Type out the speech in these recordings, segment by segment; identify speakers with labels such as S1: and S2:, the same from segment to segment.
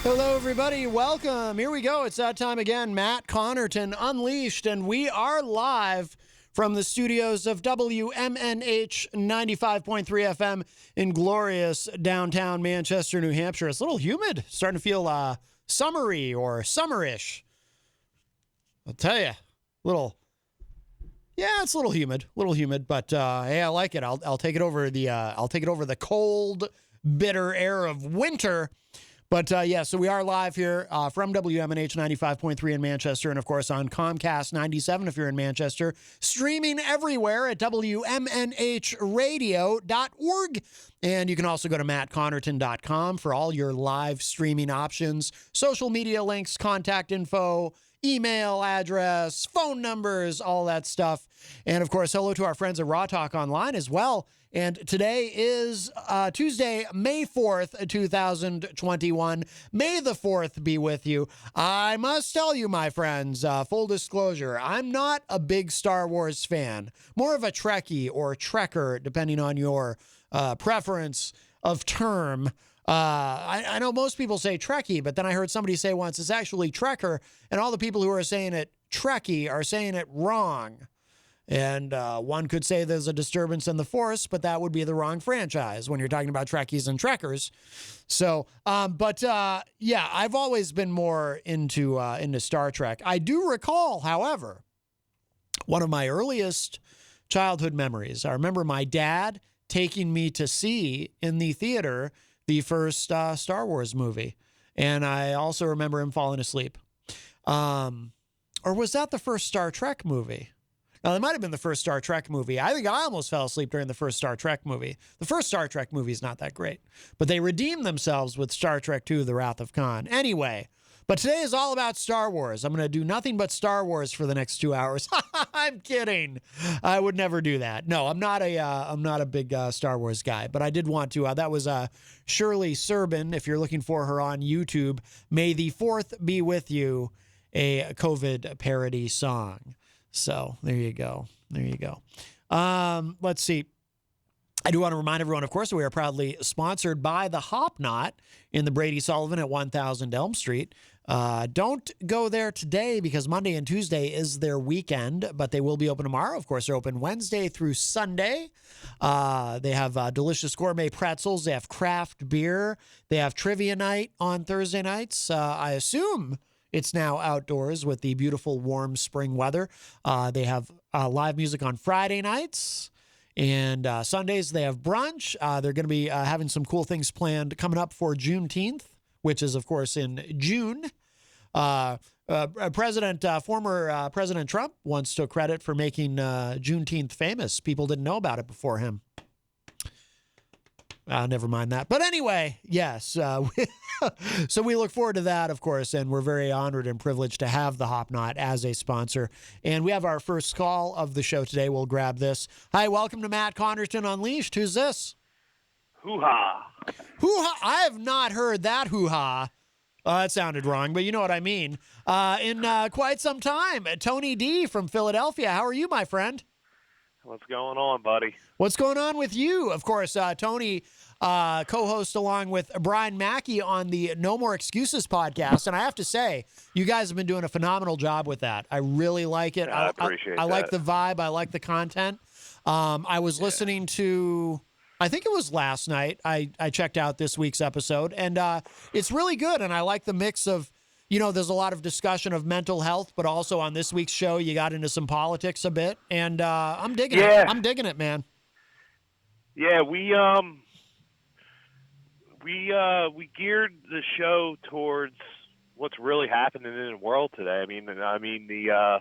S1: Hello, everybody. Welcome. Here we go. It's that time again. Matt Connarton Unleashed, and we are live from the studios of WMNH 95.3 FM in glorious downtown Manchester, New Hampshire. It's a little humid. Starting to feel summery or summerish. I'll tell you, it's a little humid, but hey, I like it. I'll take it over the cold, bitter air of winter. But, so we are live here from WMNH 95.3 in Manchester and, of course, on Comcast 97 if you're in Manchester, streaming everywhere at WMNHradio.org. And you can also go to mattconnarton.com for all your live streaming options, social media links, contact info, email address, phone numbers, all that stuff. And, of course, hello to our friends at Raw Talk Online as well. And today is Tuesday, May 4th, 2021. May the 4th be with you. I must tell you, my friends, full disclosure, I'm not a big Star Wars fan. More of a Trekkie or Trekker, depending on your preference of term. I know most people say Trekkie, but then I heard somebody say once it's actually Trekker, and all the people who are saying it Trekkie are saying it wrong. And one could say there's a disturbance in the force, but that would be the wrong franchise when you're talking about Trekkies and Trekkers. So, I've always been more into Star Trek. I do recall, however, one of my earliest childhood memories. I remember my dad taking me to see in the theater the first Star Wars movie. And I also remember him falling asleep. Or was that the first Star Trek movie? Now, it might have been the first Star Trek movie. I think I almost fell asleep during the first Star Trek movie. The first Star Trek movie is not that great. But they redeemed themselves with Star Trek II, The Wrath of Khan. Anyway, but today is all about Star Wars. I'm going to do nothing but Star Wars for the next 2 hours. I'm kidding. I would never do that. No, I'm not a big Star Wars guy, but I did want to. That was Shirley Serbin, if you're looking for her on YouTube. May the 4th be with you, a COVID parody song. So there you go. Let's see. I do want to remind everyone, of course, that we are proudly sponsored by the Hop Knot in the Brady Sullivan at 1000 Elm Street. Don't go there today because Monday and Tuesday is their weekend, but they will be open tomorrow. Of course, they're open Wednesday through Sunday. They have delicious gourmet pretzels. They have craft beer. They have trivia night on Thursday nights. I assume it's now outdoors with the beautiful warm spring weather. They have live music on Friday nights. And Sundays, they have brunch. They're going to be having some cool things planned coming up for Juneteenth, which is, of course, in June. Former President Trump once took credit for making Juneteenth famous. People didn't know about it before him. Never mind that. But anyway, yes. So we look forward to that, of course, and we're very honored and privileged to have the Hop Knot as a sponsor. And we have our first call of the show today. We'll grab this. Hi, welcome to Matt Connarton Unleashed. Who's this?
S2: Hoo-ha.
S1: Hoo-ha. I have not heard that hoo-ha. That sounded wrong, but you know what I mean. In quite some time. Tony D. from Philadelphia. How are you, my friend?
S2: What's going on, buddy?
S1: What's going on with you? Of course, Tony co-host along with Brian Mackey on the No More Excuses podcast. And I have to say, you guys have been doing a phenomenal job with that. I really like it.
S2: I appreciate
S1: I
S2: that.
S1: like the vibe. I like the content. I was listening to, I think it was last night, I checked out this week's episode, and it's really good. And I like the mix of, there's a lot of discussion of mental health, but also on this week's show, you got into some politics a bit, and I'm digging it. I'm digging it, man.
S2: Yeah, we geared the show towards what's really happening in the world today. I mean the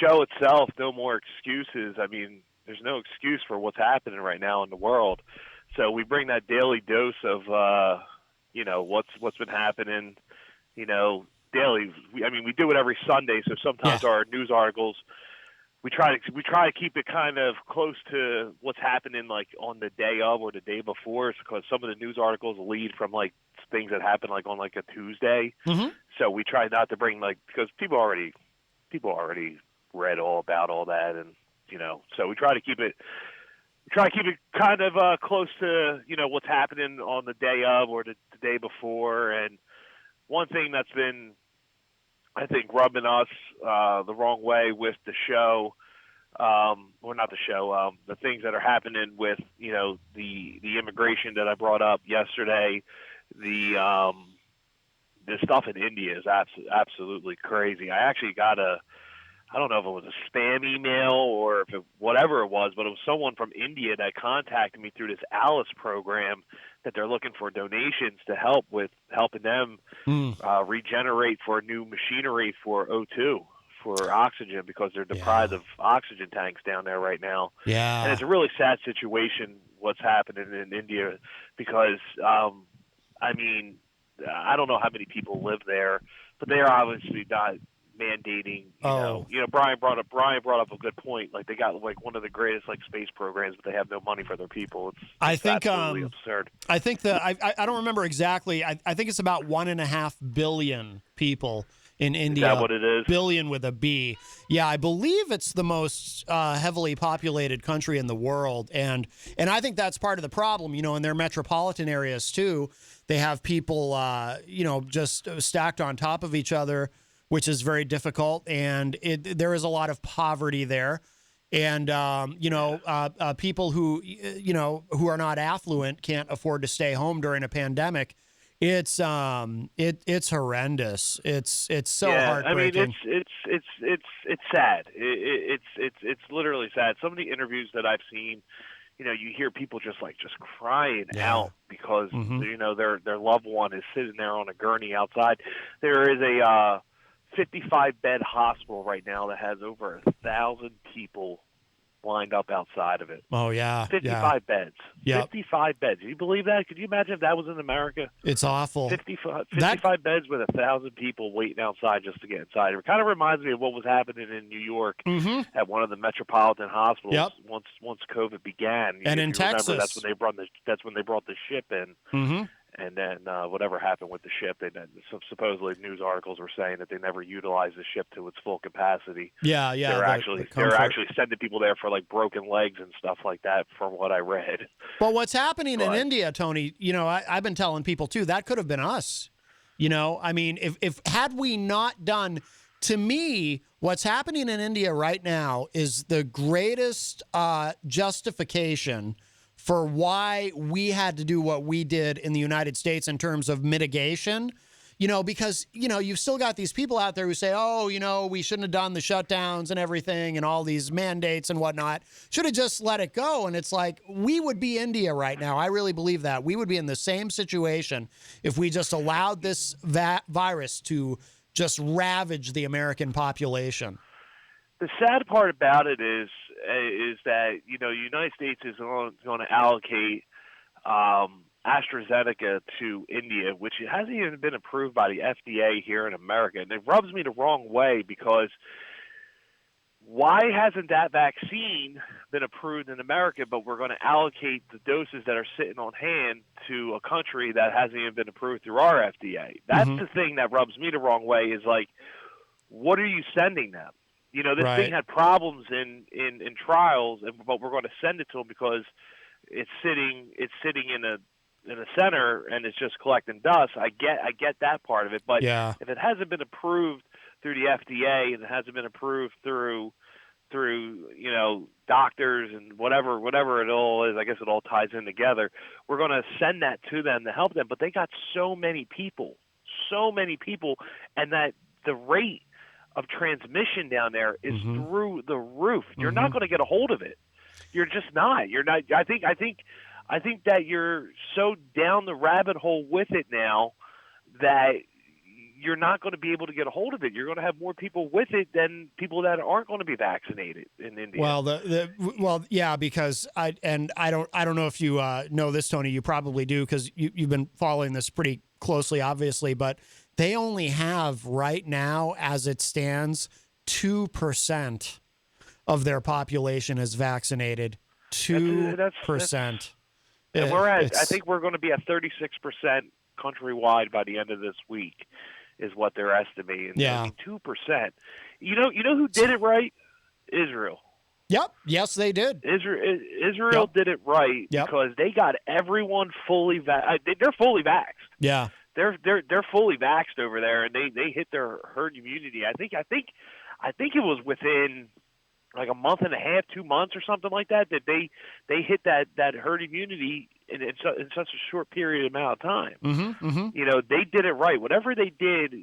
S2: show itself, No More Excuses. I mean, there's no excuse for what's happening right now in the world. So we bring that daily dose of what's been happening. Daily. We do it every Sunday, so sometimes our news articles, we try to keep it kind of close to what's happening, like on the day of or the day before, because some of the news articles lead from like things that happen like on like a Tuesday. Mm-hmm. So we try not to bring because people already read all about all that, and so we try to keep it kind of close to what's happening on the day of or the day before, and one thing that's been, I think, rubbing us the wrong way with the show, or not the show, the things that are happening with, the immigration that I brought up yesterday, the stuff in India is absolutely crazy. I actually got I don't know if it was a spam email or if whatever it was, but it was someone from India that contacted me through this Alice program that they're looking for donations to help with helping them regenerate for new machinery for O2, for oxygen, because they're deprived of oxygen tanks down there right now.
S1: Yeah.
S2: And it's a really sad situation what's happening in India because, I mean, I don't know how many people live there, but they are obviously not mandating. Brian brought up a good point. Like, they got like one of the greatest like space programs, but they have no money for their people. It's absolutely absurd.
S1: I think I don't remember exactly. I think it's about 1.5 billion people in India.
S2: Is that what it is?
S1: Billion with a B. Yeah, I believe it's the most heavily populated country in the world, and I think that's part of the problem. In their metropolitan areas too, they have people just stacked on top of each other, which is very difficult, and there is a lot of poverty there, and people who are not affluent can't afford to stay home during a pandemic. It's horrendous. It's so heartbreaking.
S2: I mean, it's sad. It's literally sad. Some of the interviews that I've seen, you hear people just crying out because their loved one is sitting there on a gurney outside. There is a 55-bed hospital right now that has over 1,000 people lined up outside of it.
S1: Oh, yeah.
S2: 55 beds.
S1: Yep.
S2: 55 beds. Do you believe that? Could you imagine if that was in America?
S1: It's awful.
S2: 55 beds with 1,000 people waiting outside just to get inside. It kind of reminds me of what was happening in New York at one of the metropolitan hospitals once COVID began.
S1: And in Texas.
S2: Remember, that's when they brought the ship in. And then whatever happened with the ship, and then supposedly news articles were saying that they never utilized the ship to its full capacity.
S1: Yeah.
S2: They're actually sending people there for like broken legs and stuff like that, from what I read.
S1: But what's happening in India, Tony? I've been telling people too, that could have been us. I mean, if had we not done, to me, what's happening in India right now is the greatest justification for why we had to do what we did in the United States in terms of mitigation, because, you've still got these people out there who say, we shouldn't have done the shutdowns and everything and all these mandates and whatnot. Should have just let it go. And it's like, we would be India right now. I really believe that. We would be in the same situation if we just allowed this virus to just ravage the American population.
S2: The sad part about it is that the United States is going to allocate AstraZeneca to India, which hasn't even been approved by the FDA here in America, and it rubs me the wrong way because why hasn't that vaccine been approved in America, but we're going to allocate the doses that are sitting on hand to a country that hasn't even been approved through our FDA? That's the thing that rubs me the wrong way. Is like, what are you sending them? This thing had problems in trials, but we're going to send it to them because it's sitting in a center and it's just collecting dust. I get that part of it, but if it hasn't been approved through the FDA and it hasn't been approved through doctors and whatever it all is, I guess it all ties in together. We're going to send that to them to help them, but they got so many people, and that the rate of transmission down there is through the roof. You're not going to get a hold of it. You're just not. You're not. I think that you're so down the rabbit hole with it now that you're not going to be able to get a hold of it. You're going to have more people with it than people that aren't going to be vaccinated in India.
S1: Well, yeah, because I don't know if you know this, Tony. You probably do because you've been following this pretty closely, obviously, but they only have right now, as it stands, 2% of their population is vaccinated. 2%.
S2: And I think we're going to be at 36% countrywide by the end of this week, is what they're estimating.
S1: Yeah.
S2: 2%. You know who did it right? Israel.
S1: Yep. Yes, they did.
S2: Israel did it right because they got everyone fully they're fully vaxxed.
S1: Yeah.
S2: they're fully vaxxed over there, and they hit their herd immunity. I think it was within like a month and a half, 2 months or something like that they hit that herd immunity in such a short period amount of time.
S1: Mm-hmm, mm-hmm.
S2: They did it right. Whatever they did,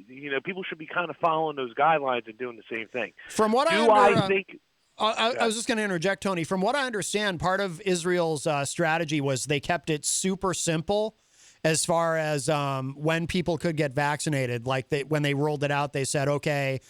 S2: people should be kind of following those guidelines and doing the same thing.
S1: From what
S2: I think.
S1: I was just going to interject, Tony. From what I understand, part of Israel's strategy was they kept it super simple as far as when people could get vaccinated. Like when they rolled it out, they said, okay,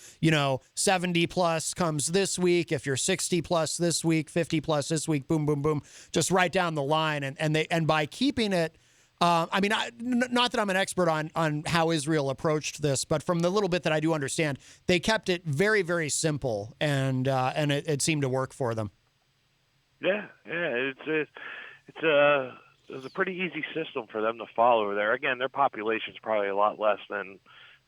S1: 70 plus comes this week. If you're 60 plus this week, 50 plus this week, boom, boom, boom, just right down the line. And by keeping it, not that I'm an expert on how Israel approached this, but from the little bit that I do understand, they kept it very, very simple, and it seemed to work for them.
S2: Yeah, it was a pretty easy system for them to follow over there. Again, their population is probably a lot less than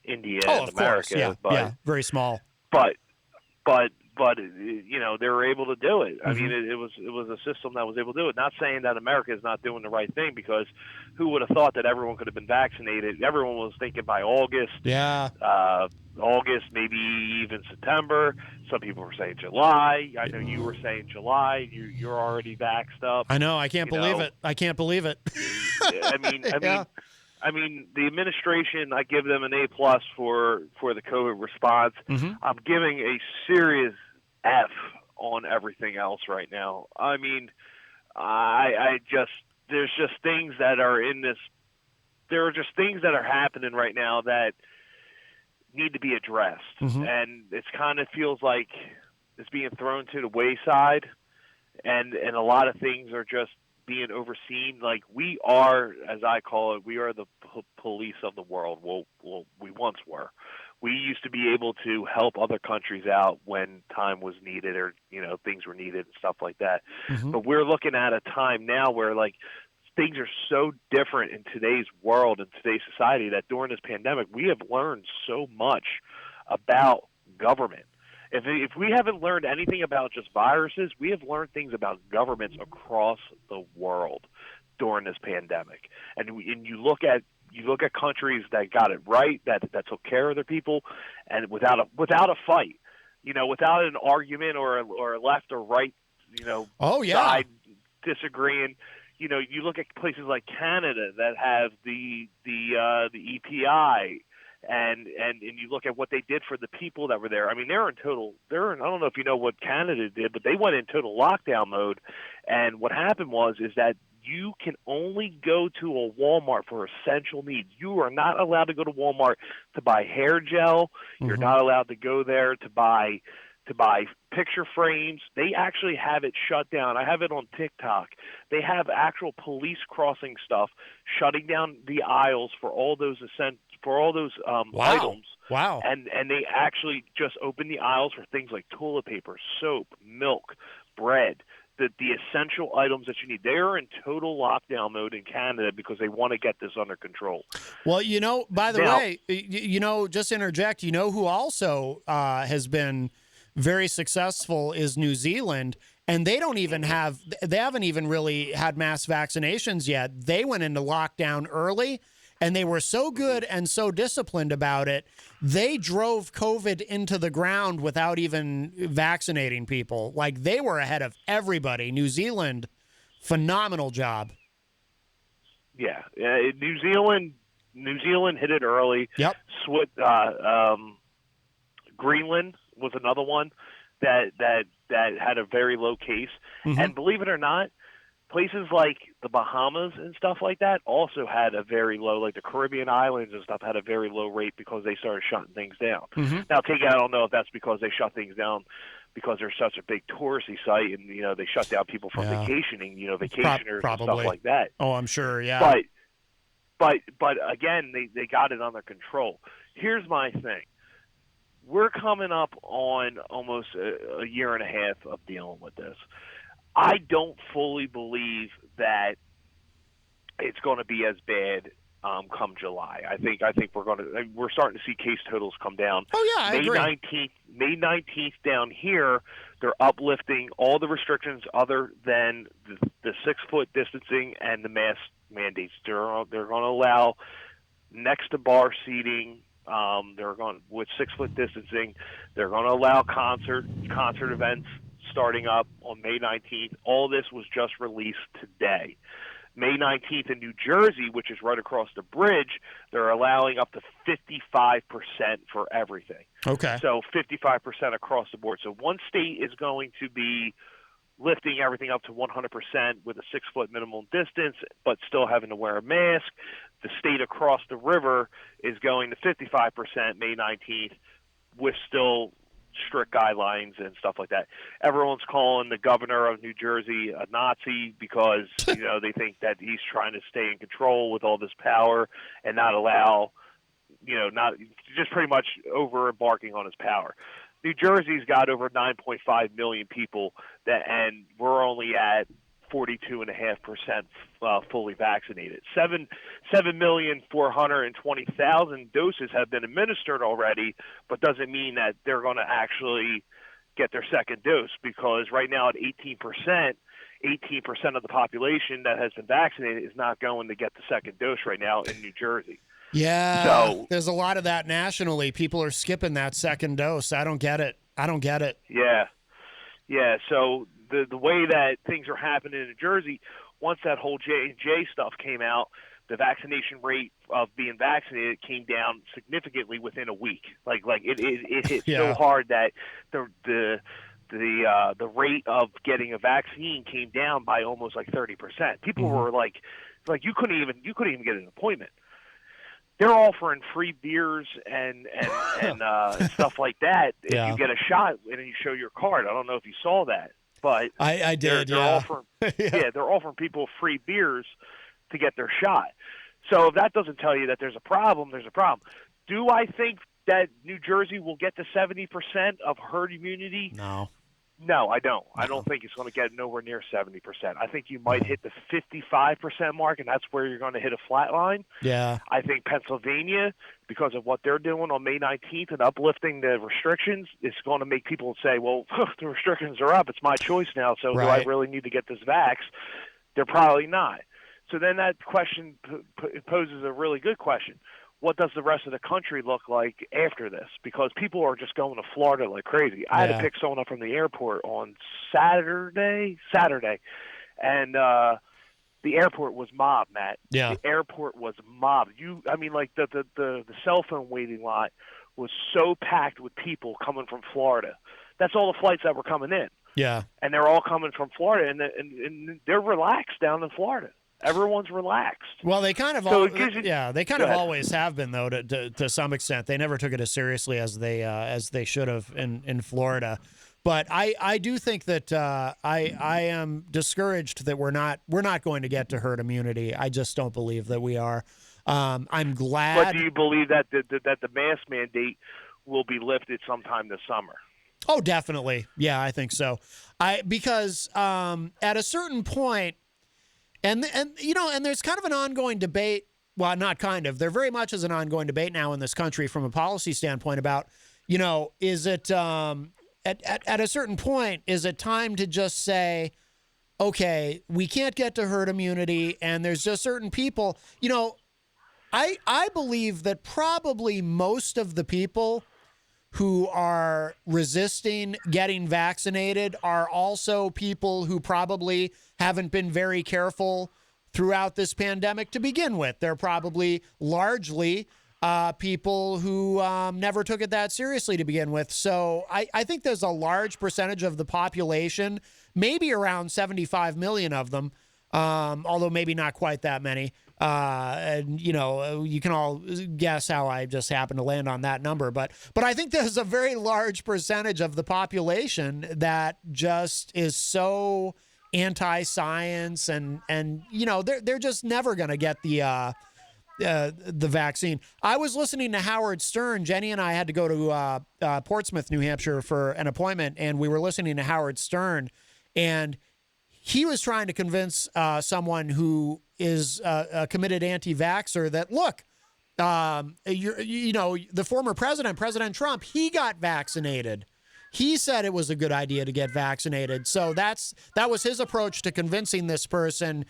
S2: India and America.
S1: Course. Yeah, very small.
S2: But they were able to do it. I mean, it was a system that was able to do it. Not saying that America is not doing the right thing, because who would have thought that everyone could have been vaccinated? Everyone was thinking by August.
S1: Yeah.
S2: August, maybe even September. Some people were saying July. I know you were saying July. You're already vaxxed up.
S1: I know. I can't believe it. I can't believe it.
S2: I mean, the administration, I give them an A+ for the COVID response.
S1: Mm-hmm.
S2: I'm giving a serious F on everything else right now. I mean, there's just things that are in this. There are just things that are happening right now that need to be addressed, and it kind of feels like it's being thrown to the wayside, and a lot of things are just being overseen. Like, we are, as I call it, we are the police of the world. Well, we once were. We used to be able to help other countries out when time was needed, or things were needed and stuff like that. But we're looking at a time now where, like, things are so different in today's world and today's society that during this pandemic we have learned so much about government. If we haven't learned anything about just viruses, we have learned things about governments across the world during this pandemic. And you look at countries that got it right, that took care of their people, and without a fight, without an argument or a left or right, side disagreeing. You look at places like Canada that have the EPI, and you look at what they did for the people that were there. I mean, I don't know if you know what Canada did, but they went in total lockdown mode. And what happened is that you can only go to a Walmart for essential needs. You are not allowed to go to Walmart to buy hair gel. You're not allowed to go there to buy picture frames. They actually have it shut down. I have it on TikTok. They have actual police crossing stuff, shutting down the aisles for all those items.
S1: Wow.
S2: And they actually just open the aisles for things like toilet paper, soap, milk, bread, the essential items that you need. They are in total lockdown mode in Canada because they want to get this under control.
S1: Well, by the way, just interject, who also has been very successful is New Zealand, and they haven't even really had mass vaccinations yet. They went into lockdown early, and they were so good and so disciplined about it. They drove COVID into the ground without even vaccinating people. Like, they were ahead of everybody. New Zealand, phenomenal job.
S2: Yeah, New Zealand hit it early.
S1: Yep.
S2: Greenland was another one that had a very low case. And believe it or not, places like the Bahamas and stuff like that also had a very low, like the Caribbean islands and stuff had a very low rate because they started shutting things down. Now, I don't know if that's because they shut things down because they're such a big touristy site, and they shut down people from vacationing, vacationers and stuff like that.
S1: Oh, I'm sure, yeah.
S2: But again, they got it under control. Here's my thing. We're coming up on almost a year and a half of dealing with this. I don't fully believe that it's going to be as bad come July. I think we're starting to see case totals come down.
S1: Oh yeah, I agree.
S2: May 19th down here, they're uplifting all the restrictions other than the 6-foot distancing and the mask mandates. They're going to allow next to bar seating. They're going with 6-foot distancing. They're going to allow concert events starting up on May 19th. All this was just released today. May 19th in New Jersey, which is right across the bridge, they're allowing up to 55% for everything.
S1: Okay.
S2: So 55% across the board. So one state is going to be lifting everything up to 100% with a 6-foot minimum distance, but still having to wear a mask. The state across the river is going to 55% May 19th with still strict guidelines and stuff like that. Everyone's calling the governor of New Jersey a Nazi because they think that he's trying to stay in control with all this power and not allow, not just pretty much over embarking on his power. New Jersey's got over 9.5 million people and we're only at 42.5% fully vaccinated. 7,420,000 doses have been administered already, but doesn't mean that they're going to actually get their second dose, because right now at 18% of the population that has been vaccinated is not going to get the second dose right now in New Jersey.
S1: Yeah,
S2: so
S1: there's a lot of that nationally. People are skipping that second dose. I don't get it.
S2: Yeah. So the way that things are happening in New Jersey, once that whole J&J stuff came out, the vaccination rate of being vaccinated came down significantly within a week. Like it hit so hard that the rate of getting a vaccine came down by almost like 30%. People were like you couldn't even get an appointment. They're offering free beers and stuff like that if you get a shot and you show your card. I don't know if you saw that, but
S1: I did.
S2: They're offering, they're offering people free beers to get their shot. So if that doesn't tell you that there's a problem, there's a problem. Do I think that New Jersey will get to 70% of herd immunity? No, I don't. I don't think it's going to get nowhere near 70%. I think you might hit the 55% mark, and that's where you're going to hit a flat line.
S1: Yeah.
S2: I think Pennsylvania, because of what they're doing on May 19th and uplifting the restrictions, is going to make people say, well, the restrictions are up. It's my choice now, so do I really need to get this vax? They're probably not. So then that question poses a really good question. What does the rest of the country look like after this? Because people are just going to Florida like crazy. I had to pick someone up from the airport on Saturday, and the airport was mobbed, Matt.
S1: Yeah.
S2: The airport was mobbed. The cell phone waiting lot was so packed with people coming from Florida. That's all the flights that were coming in.
S1: Yeah.
S2: And they're all coming from Florida, and they're relaxed down in Florida. Everyone's relaxed.
S1: Well, they kind of always have been, though, to some extent. They never took it as seriously as they should have in Florida. But I do think that I am discouraged that we're not going to get to herd immunity. I just don't believe that we are. I'm glad.
S2: But do you believe that the mask mandate will be lifted sometime this summer?
S1: Oh, definitely. Yeah, I think so. Because at a certain point. And there's kind of an ongoing debate. Well, not kind of. There very much is an ongoing debate now in this country from a policy standpoint about, is it at a certain point, is it time to just say, okay, we can't get to herd immunity, and there's just certain people. I believe that probably most of the people who are resisting getting vaccinated are also people who probably haven't been very careful throughout this pandemic to begin with. They're probably largely people who never took it that seriously to begin with. So I think there's a large percentage of the population, maybe around 75 million of them, although maybe not quite that many. And you can all guess how I just happened to land on that number, but I think there's a very large percentage of the population that just is so anti-science and they're just never going to get the vaccine. I was listening to Howard Stern. Jenny and I had to go to Portsmouth, New Hampshire for an appointment, and we were listening to Howard Stern, and he was trying to convince someone who is a committed anti-vaxxer that, look, the former President Trump, he got vaccinated. He said it was a good idea to get vaccinated. So that was his approach to convincing this person,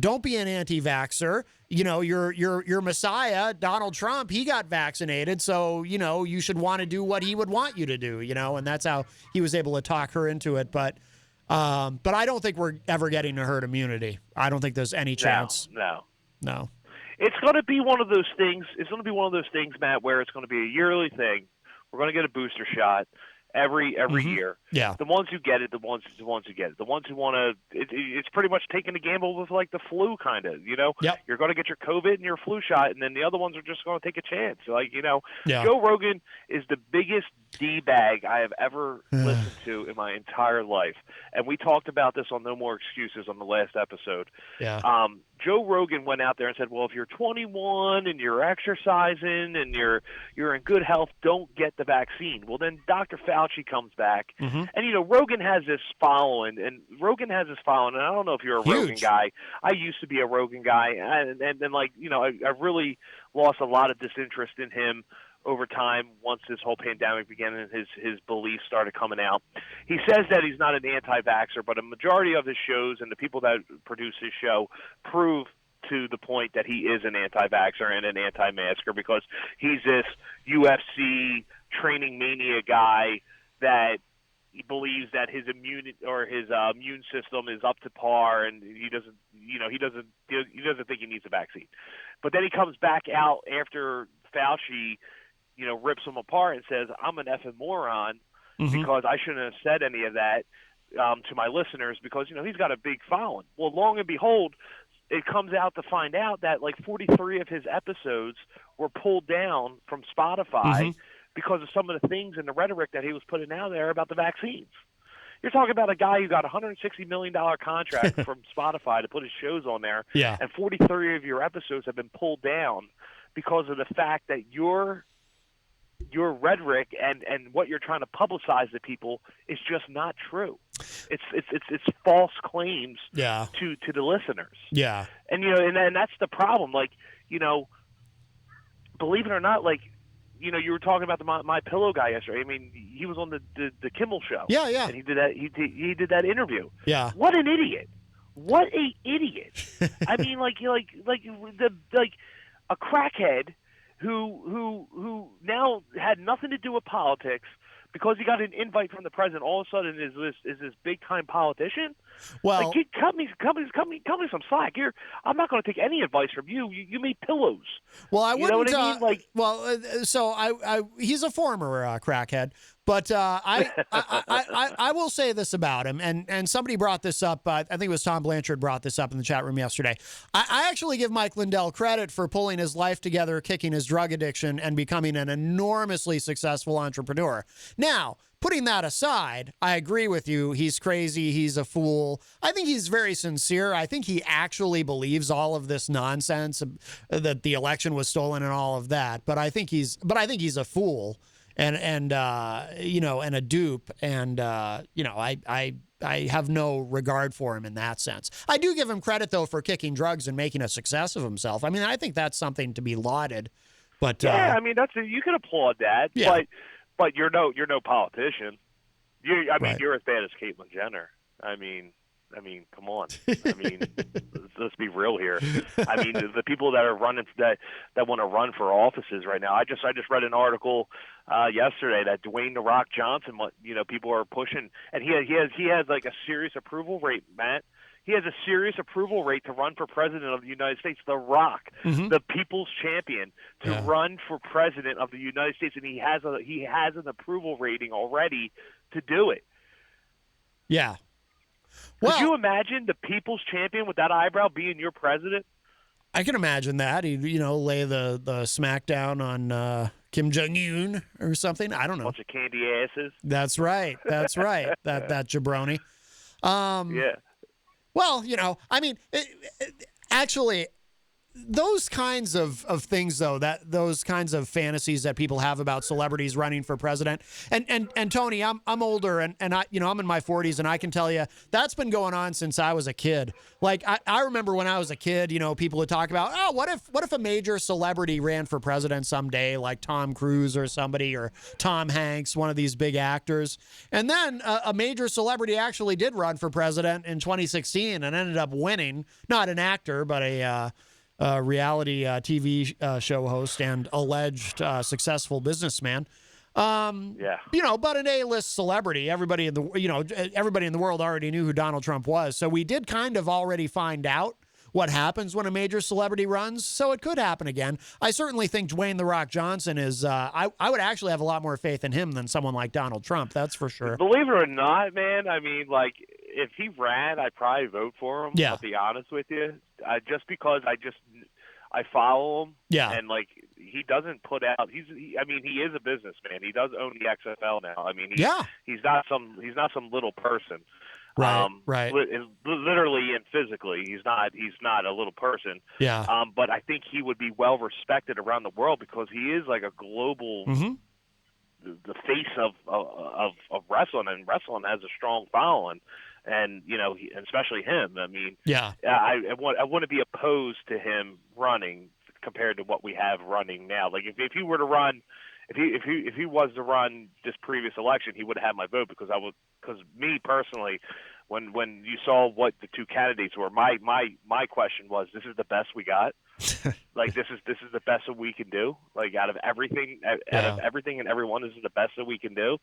S1: Don't be an anti-vaxxer. You know, your Messiah, Donald Trump, he got vaccinated, so, you know, you should want to do what he would want you to do, you know, and that's how he was able to talk her into it. But I don't think we're ever getting to herd immunity. I don't think there's any chance.
S2: No. It's going to be one of those things. It's going to be one of those things, Matt, where it's going to be a yearly thing. We're going to get a booster shot every year.
S1: Yeah.
S2: The ones who get it, the ones who get it. The ones who want to, it's pretty much taking a gamble with like the flu, kind of. You know,
S1: Yep.
S2: You're going to get your COVID and your flu shot, and then the other ones are just going to take a chance. Like, you know,
S1: Yeah.
S2: Joe Rogan is the biggest D-bag I have ever listened to in my entire life, and we talked about this on No More Excuses on the last episode.
S1: Yeah.
S2: Joe Rogan went out there and said, well, if you're 21 and you're exercising and you're in good health, don't get the vaccine. Well, then Dr. Fauci comes back, and, you know, Rogan has this following, and I don't know if you're a
S1: Huge.
S2: Rogan guy. I used to be a Rogan guy, and then, like, you know, I really lost a lot of disinterest in him over time once this whole pandemic began and his beliefs started coming out. He says that he's not an anti-vaxxer, but a majority of his shows and the people that produce his show prove to the point that he is an anti-vaxxer and an anti-masker, because he's this UFC training mania guy that he believes that his immune system is up to par, and he doesn't think he needs a vaccine. But then he comes back out after Fauci, you know, rips him apart and says, I'm an effing moron because I shouldn't have said any of that to my listeners, because, you know, he's got a big following. Well, long and behold, it comes out to find out that like 43 of his episodes were pulled down from Spotify because of some of the things and the rhetoric that he was putting out there about the vaccines. You're talking about a guy who got a $160 million contract from Spotify to put his shows on there, and 43 of your episodes have been pulled down because of the fact that your rhetoric and what you're trying to publicize to people is just not true. It's false claims to the listeners.
S1: Yeah.
S2: And, you know, and that's the problem. Like, you know, believe it or not, like, you know, you were talking about the My Pillow guy yesterday. I mean, he was on the Kimmel show.
S1: Yeah, yeah.
S2: And he did that. He did that interview.
S1: Yeah.
S2: What an idiot! What a idiot! I mean, like a crackhead who now had nothing to do with politics, because he got an invite from the president, all of a sudden is this big time politician.
S1: Well,
S2: like, cut me some slack. I'm not going to take any advice from you. You made pillows.
S1: Well, I wouldn't.
S2: You know what I mean? Like,
S1: so he's a former crackhead, but I will say this about him, and somebody brought this up. I think it was Tom Blanchard brought this up in the chat room yesterday. I actually give Mike Lindell credit for pulling his life together, kicking his drug addiction, and becoming an enormously successful entrepreneur. Now, putting that aside, I agree with you. He's crazy. He's a fool. I think he's very sincere. I think he actually believes all of this nonsense that the election was stolen and all of that. But I think he's a fool and you know, and a dupe. And you know, I have no regard for him in that sense. I do give him credit though for kicking drugs and making a success of himself. I mean, I think that's something to be lauded. But
S2: yeah, I mean, you can applaud that.
S1: Yeah.
S2: But you're no politician.
S1: Right.
S2: You're as bad as Caitlyn Jenner. I mean, come on. I mean, let's be real here. I mean, the people that are running that want to run for offices right now. I just read an article yesterday that Dwayne "The Rock" Johnson, you know, people are pushing, and he has like a serious approval rate, Matt. He has a serious approval rate to run for president of the United States. The Rock, the people's champion, to run for president of the United States, and he has an approval rating already to do it.
S1: Yeah. Well,
S2: could you imagine the people's champion with that eyebrow being your president?
S1: I can imagine that. He'd, you know, lay the smackdown on Kim Jong-un or something. I don't know.
S2: Bunch of candy asses.
S1: That's right. That's right. that jabroni.
S2: Yeah.
S1: Well, you know, I mean, actually, those kinds of things, though, those kinds of fantasies that people have about celebrities running for president, and Tony, I'm older, and I, I'm in my 40s, and I can tell you that's been going on since I was a kid. Like I remember when I was a kid, people would talk about, oh, what if a major celebrity ran for president someday, like Tom Cruise or somebody, or Tom Hanks, one of these big actors, and then a major celebrity actually did run for president in 2016 and ended up winning. Not an actor, but a reality TV show host and alleged successful businessman. But an A-list celebrity. Everybody in the world already knew who Donald Trump was. So we did kind of already find out what happens when a major celebrity runs. So it could happen again. I certainly think Dwayne "The Rock" Johnson is. I would actually have a lot more faith in him than someone like Donald Trump. That's for sure.
S2: Believe it or not, man. I mean, like, if he ran, I'd probably vote for him.
S1: Yeah.
S2: I'll be honest with you. Just because I follow him.
S1: Yeah.
S2: And like he doesn't put out. He is a businessman. He does own the XFL now. I mean, he's not some little person.
S1: Right.
S2: Literally and physically, he's not a little person.
S1: Yeah.
S2: But I think he would be well respected around the world because he is like a global.
S1: Mm-hmm.
S2: The face of wrestling, and wrestling has a strong following, and especially him. I mean, I wouldn't be opposed to him running compared to what we have running now. Like if he were to run, if he was to run this previous election, he would have had my vote because me personally, when you saw what the two candidates were, my question was, this is the best we got. Like this is the best that we can do. Like out of everything and everyone, this is the best that we can do.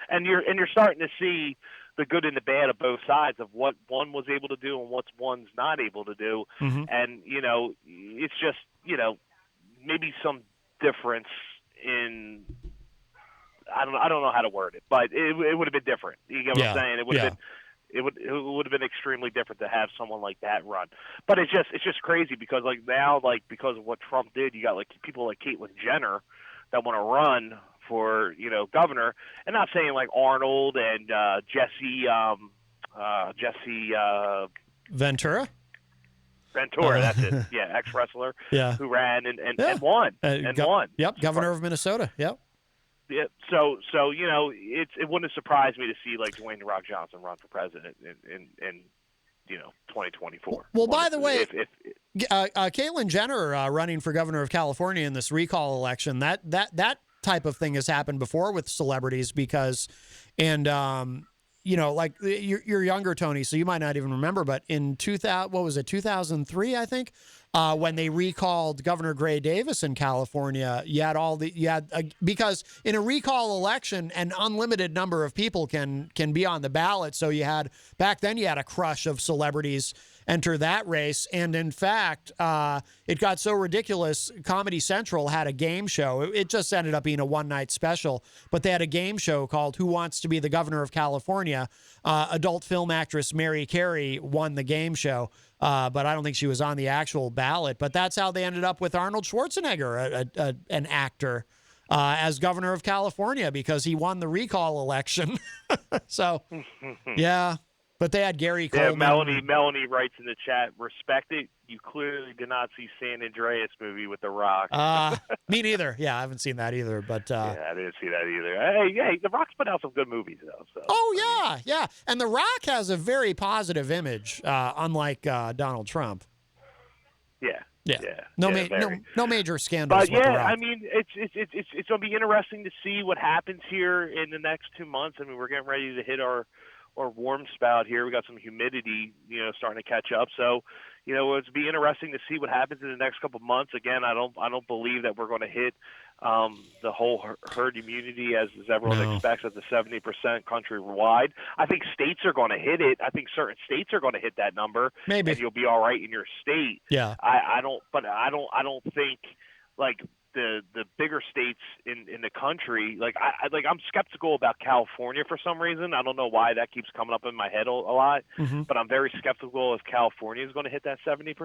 S2: And you're starting to see the good and the bad of both sides of what one was able to do and what one's not able to do.
S1: Mm-hmm.
S2: And it's just maybe some difference in I don't know how to word it, but it would have been different. You get what I'm saying? It would have been. It would have been extremely different to have someone like that run, but it's just crazy because like now, like because of what Trump did, you got like people like Caitlyn Jenner that want to run for governor, and not saying like Arnold and Jesse
S1: Ventura,
S2: that's it, ex wrestler, who ran and won won.
S1: Yep, governor of Minnesota. Yep.
S2: Yeah, so it wouldn't surprise me to see like Dwayne "The Rock" Johnson run for president in 2024.
S1: Well, by the way, Caitlyn Jenner running for governor of California in this recall election, that type of thing has happened before with celebrities because, like you're younger, Tony, so you might not even remember, but in 2003, I think. When they recalled Governor Gray Davis in California, because in a recall election, an unlimited number of people can be on the ballot. So back then you had a crush of celebrities enter that race. And in fact, it got so ridiculous. Comedy Central had a game show. It just ended up being a one-night special, but they had a game show called Who Wants to Be the Governor of California? Adult film actress Mary Carey won the game show. But I don't think she was on the actual ballot. But that's how they ended up with Arnold Schwarzenegger, an actor, as governor of California because he won the recall election. So, yeah. But they had Gary Coleman.
S2: Yeah, Melanie writes in the chat, respect it. You clearly did not see San Andreas movie with The Rock.
S1: Me neither. Yeah, I haven't seen that either. But
S2: I didn't see that either. Hey, The Rock's put out some good movies, though. So,
S1: yeah. And The Rock has a very positive image, unlike Donald Trump. Yeah. No major scandals.
S2: But I mean, it's going to be interesting to see what happens here in the next 2 months. I mean, we're getting ready to hit our warm spout here. We got some humidity, starting to catch up. So, it's be interesting to see what happens in the next couple of months. Again, I don't believe that we're going to hit the whole herd immunity as everyone expects at the 70% countrywide. I think states are going to hit it. I think certain states are going to hit that number.
S1: Maybe,
S2: and you'll be all right in your state.
S1: Yeah.
S2: I don't think like the bigger states in the country, I'm skeptical about California for some reason. I don't know why that keeps coming up in my head a lot, but I'm very skeptical if California is going to hit that 70%,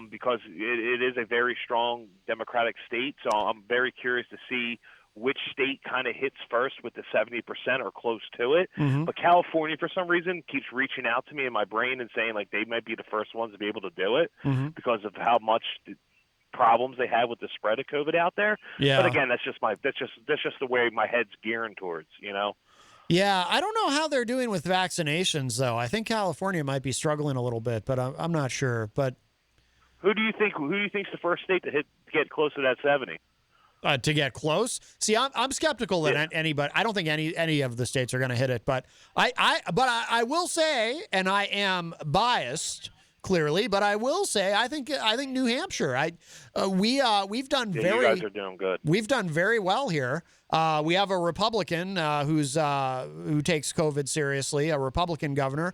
S2: because it is a very strong Democratic state. So I'm very curious to see which state kind of hits first with the 70% or close to it.
S1: Mm-hmm.
S2: But California, for some reason, keeps reaching out to me in my brain and saying like they might be the first ones to be able to do it
S1: Mm-hmm.
S2: because of how much problems they have with the spread of COVID out there.
S1: Yeah.
S2: But again, that's just the way my head's gearing towards, you know.
S1: Yeah, I don't know how they're doing with vaccinations though. I think California might be struggling a little bit, but I'm not sure. But
S2: Who do you think's the first state to get close to that 70?
S1: to get close, see, I'm skeptical that anybody. I don't think any of the states are going to hit it. But I will say, and I am biased clearly, but I will say I think New Hampshire. We've done
S2: You guys are doing good.
S1: We've done very well here. We have a Republican who takes COVID seriously, a Republican governor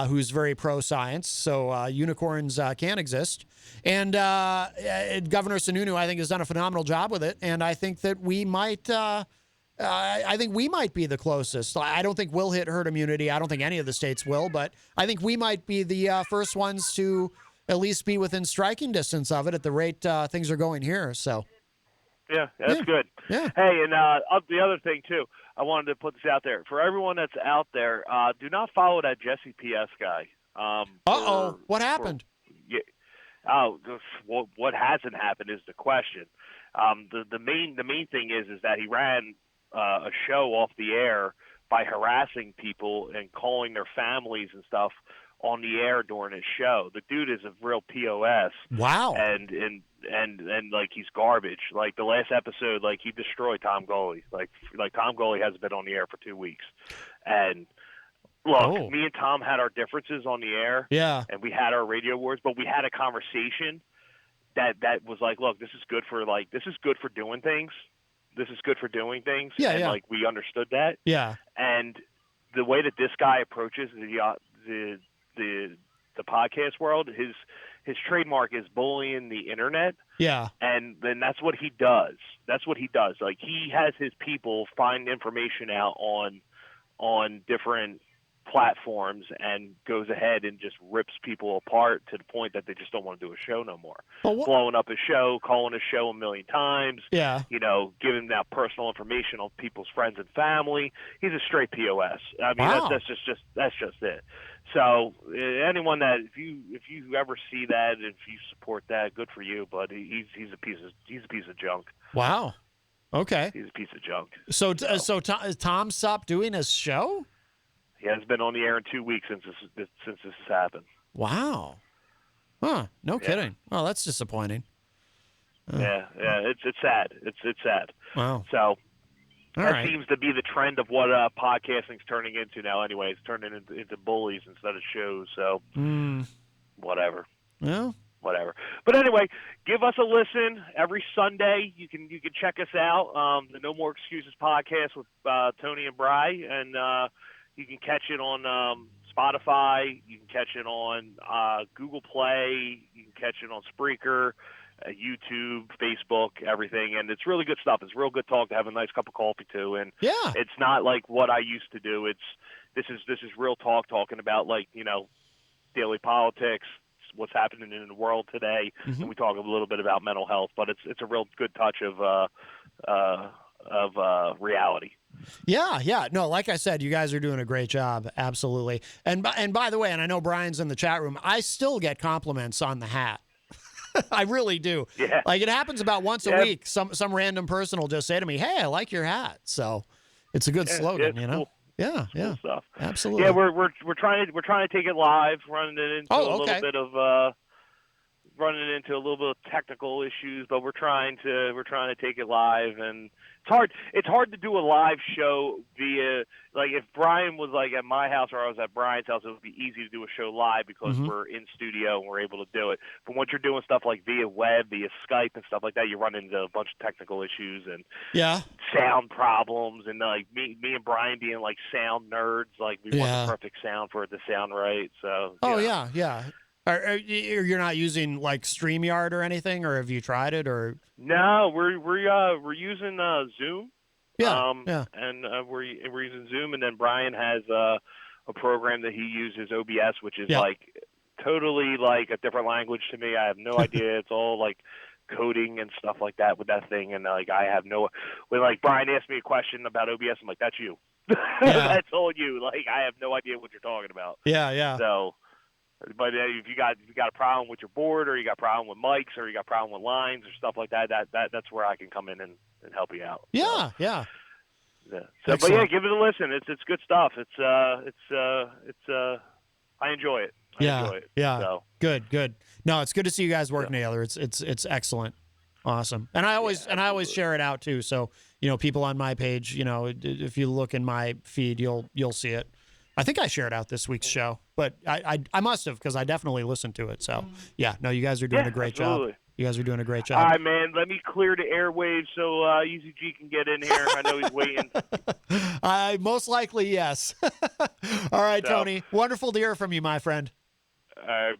S1: who's very pro-science. So unicorns can exist. And Governor Sununu, I think, has done a phenomenal job with it. And I think that we might. I think we might be the closest. I don't think we'll hit herd immunity. I don't think any of the states will, but I think we might be the first ones to at least be within striking distance of it at the rate things are going here. So.
S2: Yeah, that's good.
S1: Yeah.
S2: Hey, and the other thing too, I wanted to put this out there for everyone that's out there. Do not follow that Jesse PS guy.
S1: What happened?
S2: What hasn't happened is the question. The main thing is that he ran a show off the air by harassing people and calling their families and stuff on the air during his show. The dude is a real POS.
S1: Wow.
S2: And like he's garbage. Like the last episode, like he destroyed Tom Goley. Like Tom Goley hasn't been on the air for 2 weeks. And look, me and Tom had our differences on the air.
S1: Yeah.
S2: And we had our radio wars, but we had a conversation that was like, look, this is good for doing things. This is good for doing things.
S1: Yeah,
S2: and
S1: yeah.
S2: like we understood that.
S1: Yeah.
S2: And the way that this guy approaches the podcast world, his trademark is bullying the internet.
S1: Yeah.
S2: And then that's what he does. Like he has his people find information out on different platforms and goes ahead and just rips people apart to the point that they just don't want to do a show no more. Blowing up a show, calling a show a million times.
S1: Yeah.
S2: Giving out personal information on people's friends and family. He's a straight POS. I mean,
S1: Wow.
S2: that's just it. So anyone that if you ever see that, if you support that, good for you. But he's a piece of junk.
S1: Wow. Okay.
S2: He's a piece of junk.
S1: So Tom stopped doing his show?
S2: He hasn't been on the air in 2 weeks since this has happened.
S1: Wow. Huh. No kidding. Well, that's disappointing.
S2: Yeah. It's sad. It's sad.
S1: Wow.
S2: So
S1: that
S2: seems to be the trend of what podcasting's turning into now. Anyway, it's turning into bullies instead of shows. So whatever.
S1: Well.
S2: Whatever. But anyway, give us a listen every Sunday. You can check us out. The No More Excuses podcast with Tony and Bry, and you can catch it on Spotify. You can catch it on Google Play. You can catch it on Spreaker, YouTube, Facebook, everything. And it's really good stuff. It's real good talk to have a nice cup of coffee too. And it's not like what I used to do. This is real talk, talking about daily politics, what's happening in the world today, and we talk a little bit about mental health. But it's a real good touch of reality.
S1: Yeah. No, like I said, you guys are doing a great job. Absolutely. And by the way, and I know Brian's in the chat room, I still get compliments on the hat. I really do.
S2: Yeah.
S1: Like it happens about once a week. Some random person will just say to me, "Hey, I like your hat." So it's a good slogan,
S2: Cool.
S1: Yeah.
S2: Cool stuff.
S1: Absolutely.
S2: Yeah, we're trying to take it live, running it into a little bit of a little bit of technical issues, but we're trying to take it live, and it's hard to do a live show via, like, if Brian was like at my house or I was at Brian's house, it would be easy to do a show live because we're in studio and we're able to do it. But once you're doing stuff like via web, via Skype and stuff like that, you run into a bunch of technical issues and sound problems, and like me and Brian being like sound nerds, like we want the perfect sound for it to sound right. So
S1: yeah. You're not using like StreamYard or anything, or have you tried it? Or
S2: no, we're using Zoom. And we're using Zoom, and then Brian has a program that he uses, OBS, which is like totally like a different language to me. I have no idea. It's all like coding and stuff like that with that thing, and like I have no. When like Brian asked me a question about OBS, I'm like, that's you. That's all you. Like I have no idea what you're talking about.
S1: Yeah.
S2: So, but if you got a problem with your board, or you got a problem with mics, or you got a problem with lines or stuff like that, that's where I can come in and help you out.
S1: Yeah.
S2: So, but yeah, give it a listen. It's good stuff. I enjoy it. I enjoy it.
S1: Yeah.
S2: So.
S1: Good. No, it's good to see you guys working together. It's excellent. Awesome. And I always share it out too. So, people on my page, if you look in my feed, you'll see it. I think I shared out this week's show, but I must have, because I definitely listened to it. So yeah, no, you guys are doing a great job. You guys are doing a great job.
S2: All right, man. Let me clear the airwaves so Easy G can get in here. I know he's waiting.
S1: Most likely, yes. All right, Tony. Wonderful to hear from you, my friend.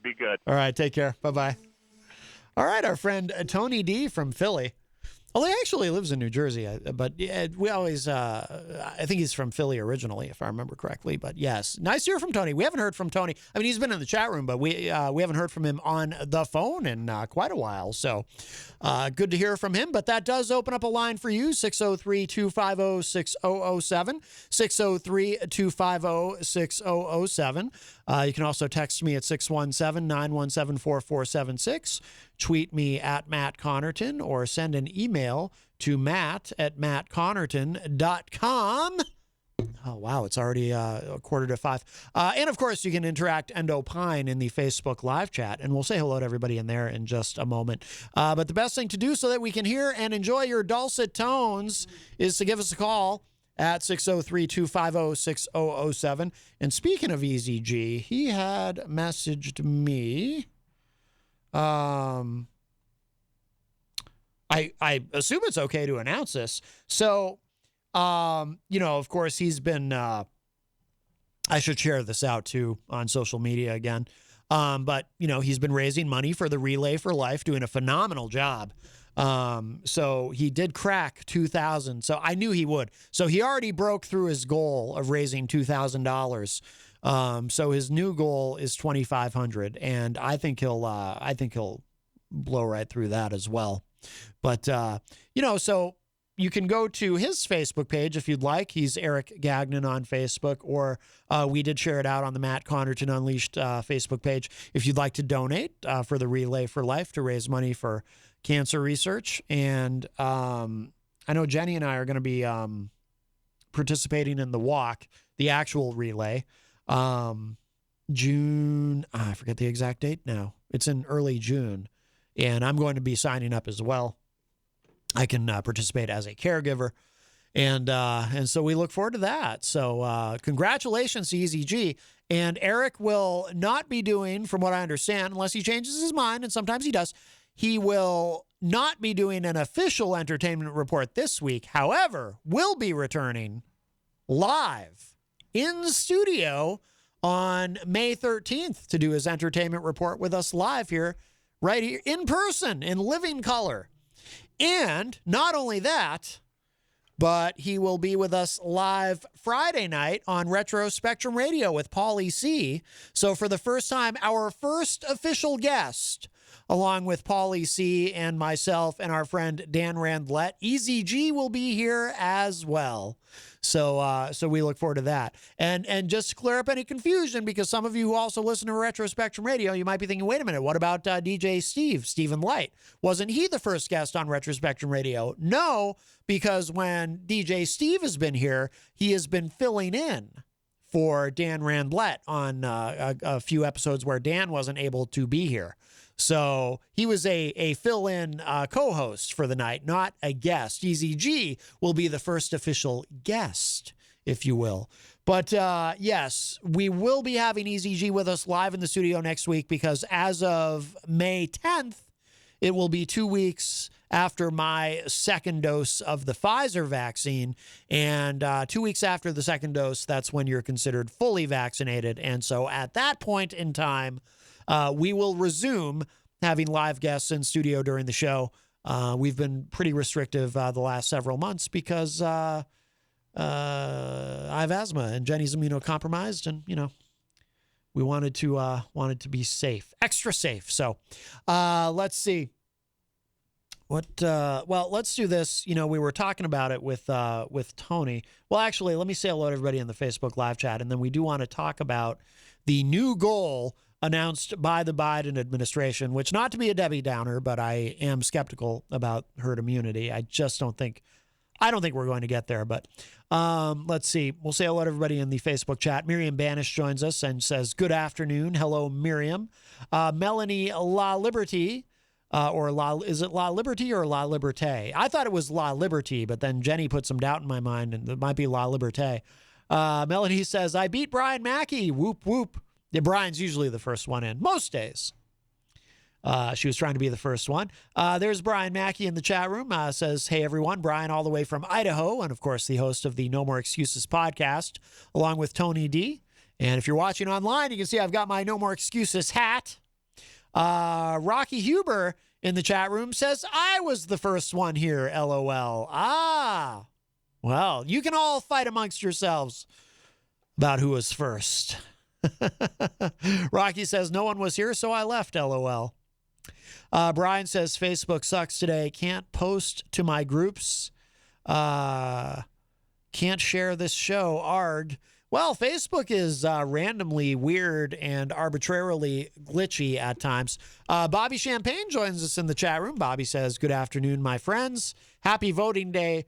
S2: Be good.
S1: All right, take care. Bye-bye. All right, our friend Tony D from Philly. Well, he actually lives in New Jersey, but we always, I think he's from Philly originally, if I remember correctly. But yes, nice to hear from Tony. We haven't heard from Tony. I mean, he's been in the chat room, but we haven't heard from him on the phone in quite a while. So good to hear from him. But that does open up a line for you, 603-250-6007, 603-250-6007. You can also text me at 617-917-4476. Tweet me at Matt Connarton, or send an email to matt@mattconnerton.com. Oh, wow. It's already 4:45. And, of course, you can interact and opine in the Facebook live chat, and we'll say hello to everybody in there in just a moment. But the best thing to do so that we can hear and enjoy your dulcet tones is to give us a call at 603-250-6007. And speaking of Easy G, he had messaged me. I assume it's okay to announce this. So, of course, he's been, I should share this out too on social media again. But he's been raising money for the Relay for Life, doing a phenomenal job. So he did crack 2,000. So I knew he would. So he already broke through his goal of raising $2,000. So his new goal is 2,500, and I think he'll blow right through that as well. But, so you can go to his Facebook page if you'd like. He's Eric Gagnon on Facebook, or we did share it out on the Matt Connarton Unleashed Facebook page if you'd like to donate for the Relay for Life to raise money for cancer research. And I know Jenny and I are going to be participating in the walk, the actual relay. June, I forget the exact date now. It's in early June, and I'm going to be signing up as well. I can participate as a caregiver, and so we look forward to that. So congratulations to Easy G. And Eric will not be doing, from what I understand, unless he changes his mind, and sometimes he does, he will not be doing an official entertainment report this week. However, will be returning live in studio on May 13th to do his entertainment report with us live here, right here in person, in living color. And not only that, but he will be with us live Friday night on Retro Spectrum Radio with Paulie C. So for the first time, our first official guest, along with Paulie C. and myself and our friend Dan Randlett, Easy G will be here as well. So we look forward to that. And just to clear up any confusion, because some of you who also listen to Retro Spectrum Radio, you might be thinking, wait a minute, what about DJ Stephen Light? Wasn't he the first guest on Retro Spectrum Radio? No, because when DJ Steve has been here, he has been filling in for Dan Randlett on a few episodes where Dan wasn't able to be here. So he was a fill-in co-host for the night, not a guest. Easy G will be the first official guest, if you will. But yes, we will be having Easy G with us live in the studio next week, because as of May 10th, it will be 2 weeks after my second dose of the Pfizer vaccine. And 2 weeks after the second dose, that's when you're considered fully vaccinated. And so at that point in time, we will resume having live guests in studio during the show. We've been pretty restrictive the last several months because I have asthma and Jenny's immunocompromised, and we wanted to be safe, extra safe. So let's see. Well, let's do this. We were talking about it with Tony. Well, actually, let me say hello to everybody in the Facebook live chat, and then we do want to talk about the new goal announced by the Biden administration, which, not to be a Debbie Downer, but I am skeptical about herd immunity. I don't think we're going to get there, but let's see. We'll say hello to everybody in the Facebook chat. Miriam Banish joins us and says, good afternoon. Hello, Miriam. Melanie La Liberty, is it La Liberty or La Liberté? I thought it was La Liberty, but then Jenny put some doubt in my mind, and it might be La Liberté. Melanie says, I beat Brian Mackey. Whoop, whoop. Yeah, Brian's usually the first one in, most days. She was trying to be the first one. There's Brian Mackey in the chat room. Says, hey, everyone. Brian all the way from Idaho, and, of course, the host of the No More Excuses podcast, along with Tony D. And if you're watching online, you can see I've got my No More Excuses hat. Rocky Huber in the chat room says, I was the first one here, LOL. Well, you can all fight amongst yourselves about who was first. Rocky says, no one was here, so I left, LOL. Brian says, Facebook sucks today. Can't post to my groups. Can't share this show. Arg. Well, Facebook is randomly weird and arbitrarily glitchy at times. Bobby Champagne joins us in the chat room. Bobby says, good afternoon, my friends. Happy voting day,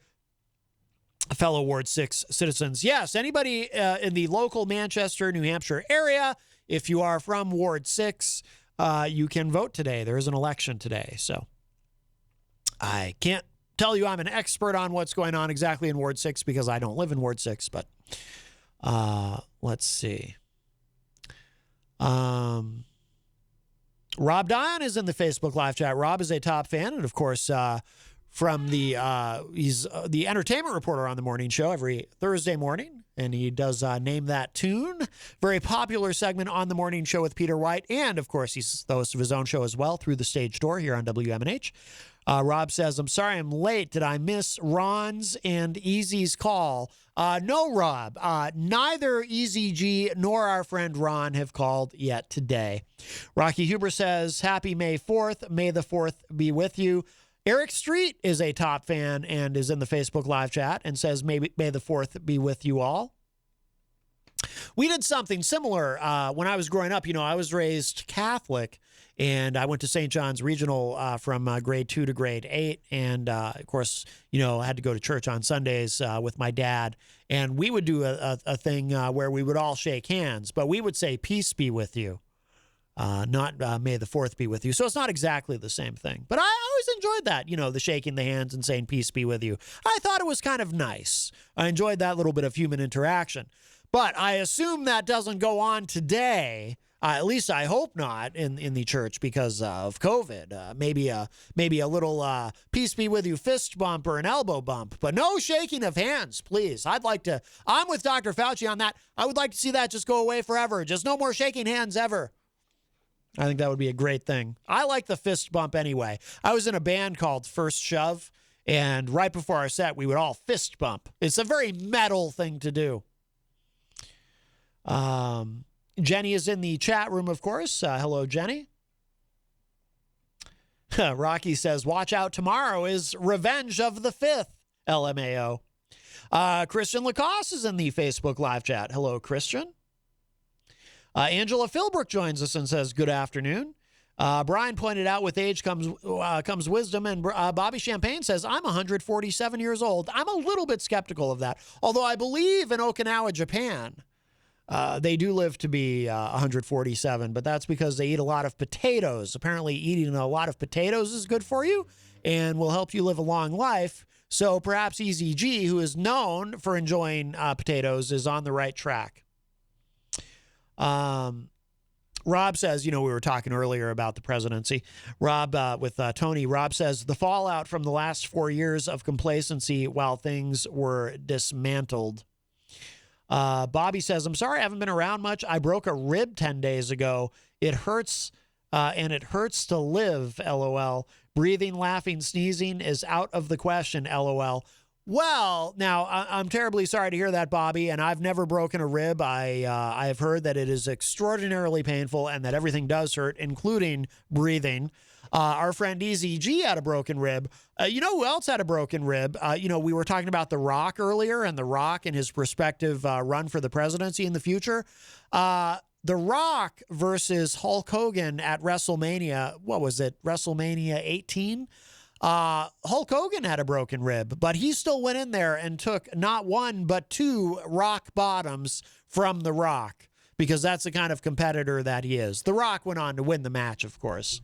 S1: fellow Ward 6 citizens. Yes, anybody in the local Manchester, New Hampshire area, if you are from Ward 6, you can vote today. There is an election today. So I can't tell you I'm an expert on what's going on exactly in Ward 6 because I don't live in Ward 6, but let's see. Rob Dion is in the Facebook live chat. Rob is a top fan, and of course, from he's the entertainment reporter on the morning show every Thursday morning, and he does Name That Tune, very popular segment on the morning show with Peter White, and of course, he's the host of his own show as well, Through the Stage Door here on WMNH. Rob says, I'm sorry I'm late. Did I miss Ron's and Easy's call? No, Rob. Neither Easy G nor our friend Ron have called yet today. Rocky Huber says, happy May 4th. May the 4th be with you. Eric Street is a top fan and is in the Facebook live chat and says, may the 4th be with you all. We did something similar when I was growing up. I was raised Catholic, and I went to St. John's Regional from grade 2 to grade 8. And, of course, I had to go to church on Sundays with my dad. And we would do a thing where we would all shake hands, but we would say, peace be with you, not may the 4th be with you. So it's not exactly the same thing. But I always enjoyed that, the shaking the hands and saying, peace be with you. I thought it was kind of nice. I enjoyed that little bit of human interaction. But I assume that doesn't go on today. At least I hope not in the church because of COVID. Maybe a little peace be with you fist bump or an elbow bump, but no shaking of hands, please. I'm with Dr. Fauci on that. I would like to see that just go away forever. Just no more shaking hands ever. I think that would be a great thing. I like the fist bump anyway. I was in a band called First Shove, and right before our set, we would all fist bump. It's a very metal thing to do. Jenny is in the chat room, of course. Hello, Jenny. Rocky says, watch out, tomorrow is Revenge of the 5th, LMAO. Christian Lacoste is in the Facebook live chat. Hello, Christian. Angela Philbrook joins us and says, good afternoon. Brian pointed out with age comes wisdom, and Bobby Champagne says, I'm 147 years old. I'm a little bit skeptical of that, although I believe in Okinawa, Japan, they do live to be 147, but that's because they eat a lot of potatoes. Apparently eating a lot of potatoes is good for you and will help you live a long life. So perhaps Easy G, who is known for enjoying potatoes, is on the right track. Rob says, we were talking earlier about the presidency. Rob, with Tony, Rob says, the fallout from the last 4 years of complacency while things were dismantled. Bobby says, I'm sorry I haven't been around much. I broke a rib 10 days ago. It hurts, and it hurts to live, LOL. Breathing, laughing, sneezing is out of the question, LOL. Well, now, I'm terribly sorry to hear that, Bobby, and I've never broken a rib. I have heard that it is extraordinarily painful and that everything does hurt, including breathing. Our friend Easy G had a broken rib. You know who else had a broken rib? We were talking about The Rock earlier, and The Rock and his prospective run for the presidency in the future. The Rock versus Hulk Hogan at WrestleMania. What was it? WrestleMania 18? Hulk Hogan had a broken rib, but he still went in there and took not one, but 2 rock bottoms from The Rock, because that's the kind of competitor that he is. The Rock went on to win the match, of course.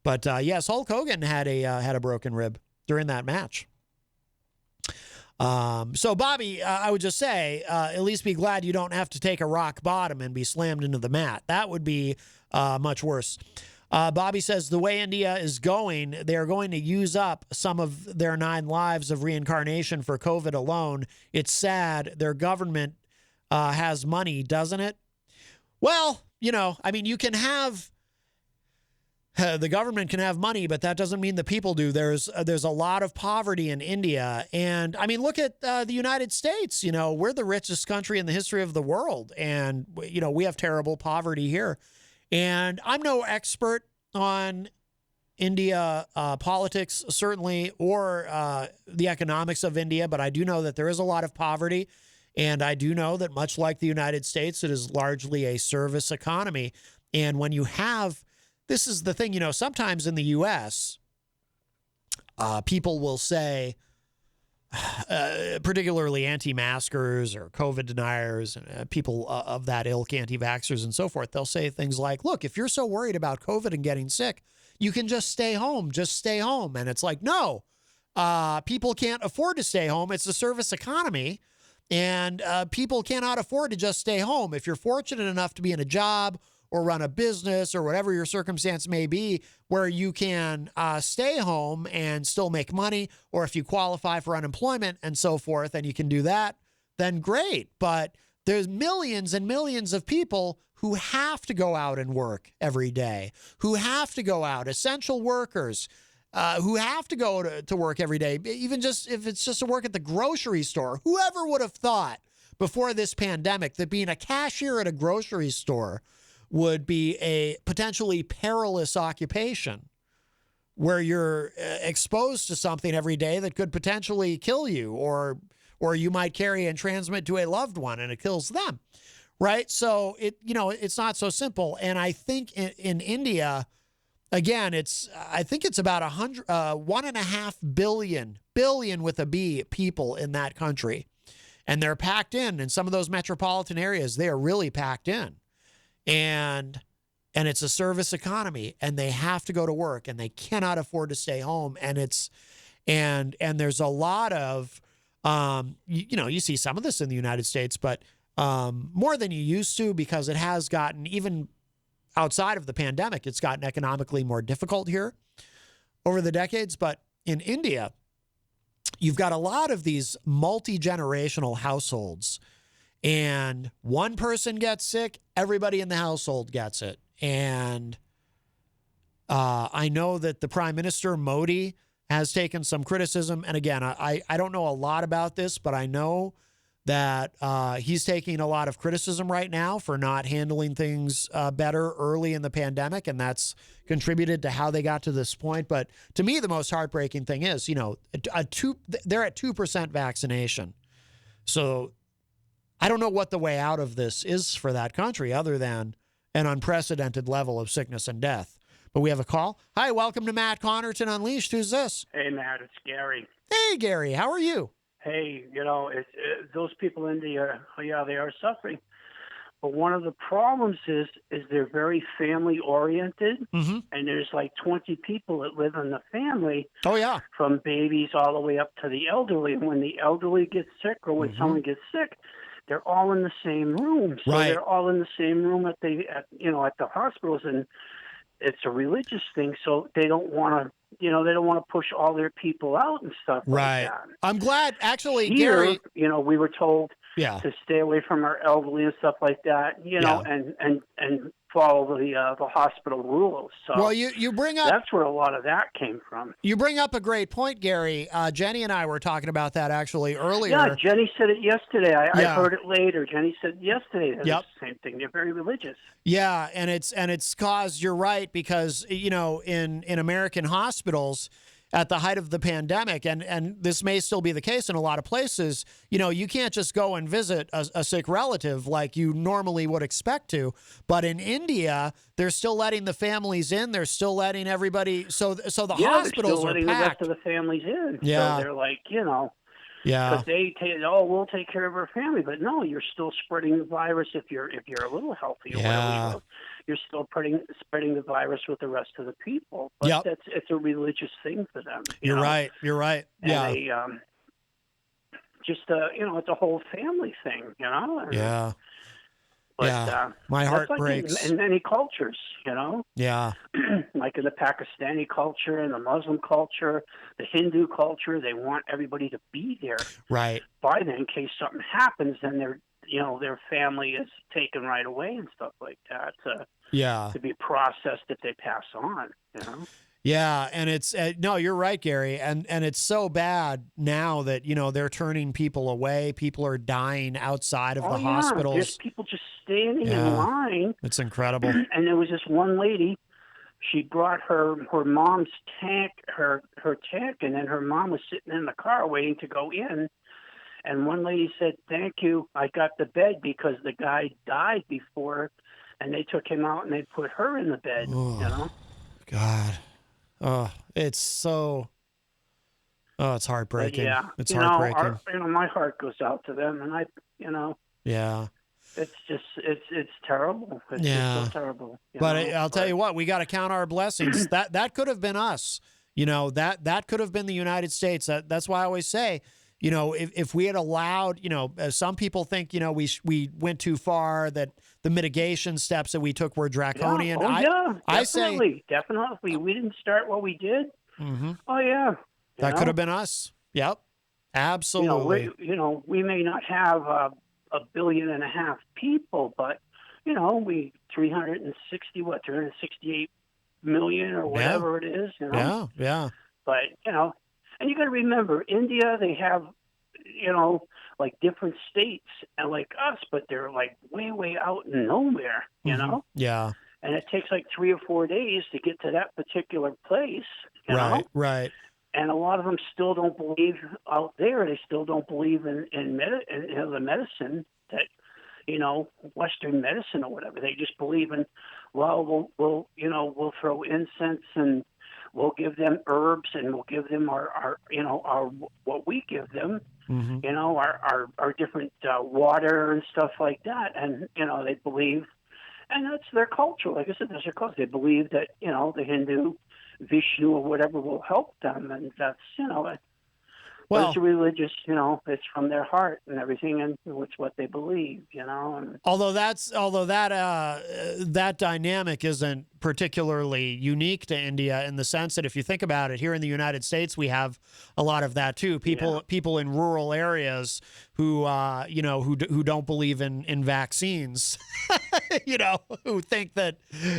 S1: But yes, Hulk Hogan had a broken rib during that match. So, Bobby, I would just say, at least be glad you don't have to take a rock bottom and be slammed into the mat. That would be much worse. Bobby says the way India is going, they are going to use up some of their 9 lives of reincarnation for COVID alone. It's sad. Their government has money, doesn't it? Well, you can have... the government can have money, but that doesn't mean the people do. There's a lot of poverty in India. And, look at the United States. We're the richest country in the history of the world. And, we have terrible poverty here. And I'm no expert on India politics, certainly, or the economics of India, but I do know that there is a lot of poverty. And I do know that much like the United States, it is largely a service economy. And when you have... This is the thing, sometimes in the U.S., people will say, particularly anti-maskers or COVID deniers, people of that ilk, anti-vaxxers and so forth, they'll say things like, look, if you're so worried about COVID and getting sick, you can just stay home. Just stay home. And it's like, no, people can't afford to stay home. It's a service economy, and people cannot afford to just stay home. If you're fortunate enough to be in a job or run a business or whatever your circumstance may be where you can stay home and still make money, or if you qualify for unemployment and so forth and you can do that, then great. But there's millions and millions of people who have to go out and work every day, who have to go out, essential workers, who have to go to work every day, even just if it's just to work at the grocery store. Whoever would have thought before this pandemic that being a cashier at a grocery store would be a potentially perilous occupation where you're exposed to something every day that could potentially kill you, or you might carry and transmit to a loved one and it kills them, right? So it's not so simple. And I think in India, again, I think it's about 1.5 billion with a B people in that country, and they're packed in some of those metropolitan areas. They are really packed in. And it's a service economy, and they have to go to work, and they cannot afford to stay home. And there's a lot of, you see some of this in the United States, but more than you used to, because it has gotten, even outside of the pandemic, it's gotten economically more difficult here over the decades. But in India, you've got a lot of these multi-generational households. And one person gets sick, everybody in the household gets it. And I know that the Prime Minister, Modi, has taken some criticism. And again, I don't know a lot about this, but I know that he's taking a lot of criticism right now for not handling things better early in the pandemic. And that's contributed to how they got to this point. But to me, the most heartbreaking thing is, they're at 2% vaccination. So I don't know what the way out of this is for that country other than an unprecedented level of sickness and death. But we have a call. Hi, welcome to Matt Connarton Unleashed. Who's this?
S3: Hey, Matt, it's Gary.
S1: Hey, Gary, how are you?
S3: Hey, those people in India, they are suffering. But one of the problems is they're very family-oriented,
S1: Mm-hmm.
S3: and there's like 20 people that live in the family.
S1: Oh, yeah.
S3: From babies all the way up to the elderly. And when the elderly gets sick or when someone gets sick, they're all in the same room. So
S1: Right.
S3: they're all in the same room at the hospitals, and it's a religious thing. So they don't want to, they don't want to push all their people out and stuff
S1: Right.
S3: like that.
S1: I'm glad, actually,
S3: Here,
S1: Gary.
S3: We were told
S1: Yeah.
S3: to stay away from our elderly and stuff like that,
S1: Yeah.
S3: and follow the hospital rules. So
S1: Well, you bring up
S3: that's where a lot of that came from.
S1: you bring up a great point, Gary. Jenny and I were talking about that actually earlier.
S3: Yeah, Jenny said it yesterday. I
S1: Yeah.
S3: heard it later. Jenny said yesterday that
S1: Yep.
S3: it's the same thing. They're very religious.
S1: Yeah, and it's caused, you're right, because in American hospitals at the height of the pandemic, and this may still be the case in a lot of places, you can't just go and visit a sick relative like you normally would expect to. But in India, they're still letting the families in. They're still letting everybody. So the
S3: They're
S1: hospitals
S3: still
S1: are
S3: letting the rest
S1: packed.
S3: of the families in.
S1: Yeah.
S3: So they're like,
S1: Yeah.
S3: because we'll take care of our family, but no, you're still spreading the virus if you're a little healthy or
S1: Yeah.
S3: whatever. You're still spreading the virus with the rest of the people. But
S1: Yep.
S3: it's a religious thing for them.
S1: You're
S3: know?
S1: right. You're right.
S3: And
S1: Yeah.
S3: they it's a whole family thing. And,
S1: Yeah.
S3: But,
S1: Yeah. My heart
S3: that's like
S1: breaks.
S3: in many cultures.
S1: Yeah.
S3: Like in the Pakistani culture and the Muslim culture, the Hindu culture, they want everybody to be there
S1: Right.
S3: by then in case something happens. Then their family is taken right away and stuff like that
S1: Yeah.
S3: to be processed if they pass on.
S1: Yeah, and it's no, you're right, Gary, and it's so bad now that they're turning people away. People are dying outside of the hospitals.
S3: There's people just standing in
S1: Yeah.
S3: line.
S1: It's incredible.
S3: And there was this one lady. She brought her mom's tank, her tank, and then her mom was sitting in the car waiting to go in. And one lady said, "Thank you, I got the bed because the guy died before, and they took him out and they put her in the bed."
S1: God. Oh, it's so. Oh, it's heartbreaking.
S3: But yeah,
S1: It's heartbreaking.
S3: My heart goes out to them, and
S1: Yeah.
S3: it's just it's terrible. It's just so terrible.
S1: But I'll tell you what, we got to count our blessings. that could have been us. That could have been the United States. That's why I always say, if we had allowed, some people think, we went too far, that the mitigation steps that we took were draconian. I say
S3: definitely. We didn't start what we did.
S1: Mm-hmm.
S3: Oh yeah,
S1: that could have been us. Yep, absolutely.
S3: We may not have 1.5 billion people, but we 368 million or whatever it is.
S1: Yeah.
S3: But and you got to remember, India, they have, like different states and like us, but they're like way out in nowhere,
S1: Yeah.
S3: And it takes like 3 or 4 days to get to that particular place,
S1: Right.
S3: And a lot of them still don't believe out there. They still don't believe in the medicine that, Western medicine or whatever. They just believe in, we'll throw incense and we'll give them herbs and we'll give them our what we give them, our different water and stuff like that. And, they believe, and that's their culture. Like I said, that's their culture. They believe that, the Hindu, Vishnu or whatever will help them. And that's, but it's religious, it's from their heart and everything, and it's what they believe, And
S1: although that dynamic isn't particularly unique to India, in the sense that if you think about it, here in the United States, we have a lot of that too. People in rural areas who who don't believe in vaccines, who think that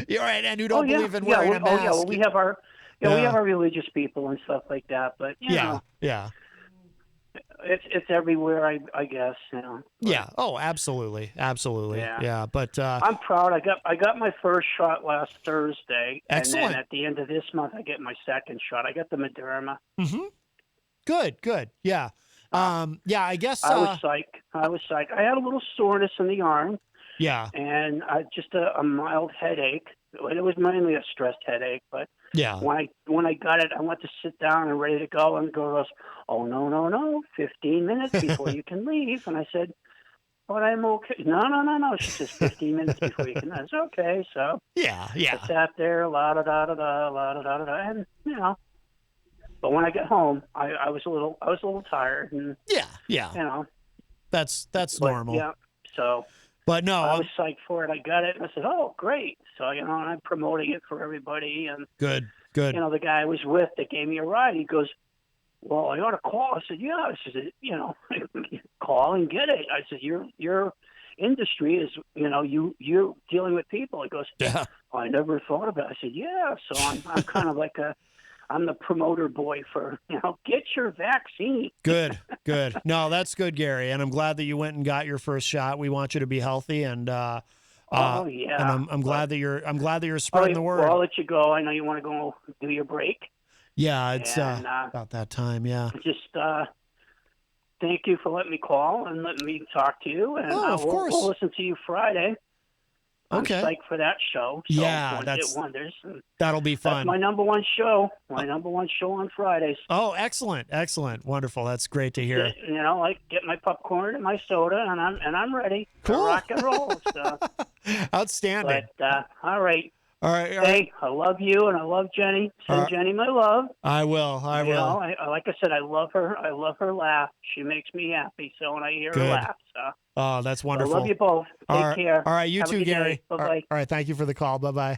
S1: you're right, and who don't believe in wearing a mask.
S3: Well, we have our we have our religious people and stuff like that, but
S1: yeah.
S3: It's everywhere, I guess.
S1: Yeah. Oh, absolutely. Yeah. But
S3: I'm proud. I got my first shot last Thursday.
S1: Excellent.
S3: And then at the end of this month, I get my second shot. I got the Moderna.
S1: Mm-hmm. Good. Yeah. I guess
S3: I was psyched. I had a little soreness in the arm.
S1: Yeah.
S3: And just a mild headache. It was mainly a stressed headache, but
S1: yeah.
S3: When I got it, I went to sit down and ready to go, and the girl goes, "Oh no, 15 minutes before you can leave." And I said, "But I'm okay." No. She says 15 minutes before you can. I said, "Okay." So
S1: yeah.
S3: I sat there, la da da da da, la da da da, and But when I got home, I was a little tired, and
S1: yeah. That's normal.
S3: Yeah. So.
S1: But no,
S3: I was psyched for it. I got it, and I said, "Oh, great!" So and I'm promoting it for everybody. And
S1: good.
S3: The guy I was with that gave me a ride, he goes, "Well, I ought to call." I said, "Yeah." I said, "Call and get it." I said, "You're industry is, you're dealing with people. He goes,
S1: Yeah.
S3: oh, I never thought of it. I said, yeah. So I'm kind of like I'm the promoter boy for, get your vaccine.
S1: Good. No, that's good, Gary. And I'm glad that you went and got your first shot. We want you to be healthy, and
S3: Oh, yeah.
S1: and I'm glad that you're spreading the word.
S3: Well, I'll let you go. I know you want to go do your break.
S1: Yeah, it's about that time. Yeah.
S3: Just thank you for letting me call and letting me talk to you. And
S1: of course.
S3: We'll listen to you Friday.
S1: Okay.
S3: I'm psyched for that show. So
S1: Yeah,
S3: Hit Wonders.
S1: That'll be fun.
S3: That's my number one show. My number one show on Fridays.
S1: Oh, excellent, wonderful. That's great to hear.
S3: Get my popcorn and my soda, and I'm ready.
S1: Cool.
S3: To rock and roll. So.
S1: Outstanding.
S3: But
S1: All
S3: all right.
S1: right.
S3: Hey, I love you, and I love Jenny. Send Jenny my love.
S1: I will.
S3: Like I said, I love her. I love her laugh. She makes me happy. So when I hear her laugh,
S1: oh, that's wonderful.
S3: I love you both. Take care.
S1: All right, you
S3: Have a
S1: too,
S3: good
S1: Gary.
S3: day. Bye-bye.
S1: All right, thank you for the call. Bye-bye.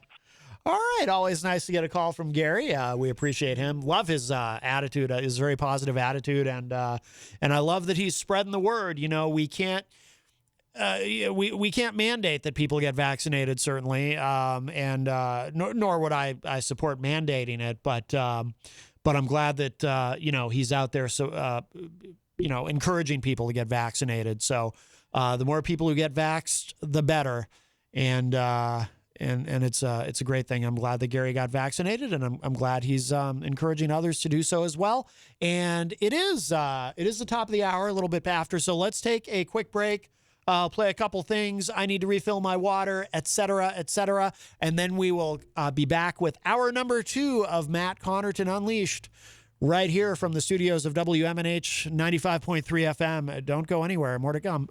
S1: All right, always nice to get a call from Gary. We appreciate him. Love his attitude, his very positive attitude, and I love that he's spreading the word. We can't. We can't mandate that people get vaccinated, certainly, nor would I support mandating it. But I'm glad that he's out there, so encouraging people to get vaccinated. So the more people who get vaxxed, the better. And it's a great thing. I'm glad that Gary got vaccinated, and I'm glad he's encouraging others to do so as well. And it is the top of the hour, a little bit after. So let's take a quick break. I'll play a couple things. I need to refill my water, etc., and then we will be back with hour number 2 of Matt Connarton Unleashed, right here from the studios of WMNH 95.3 FM. Don't go anywhere. More to come.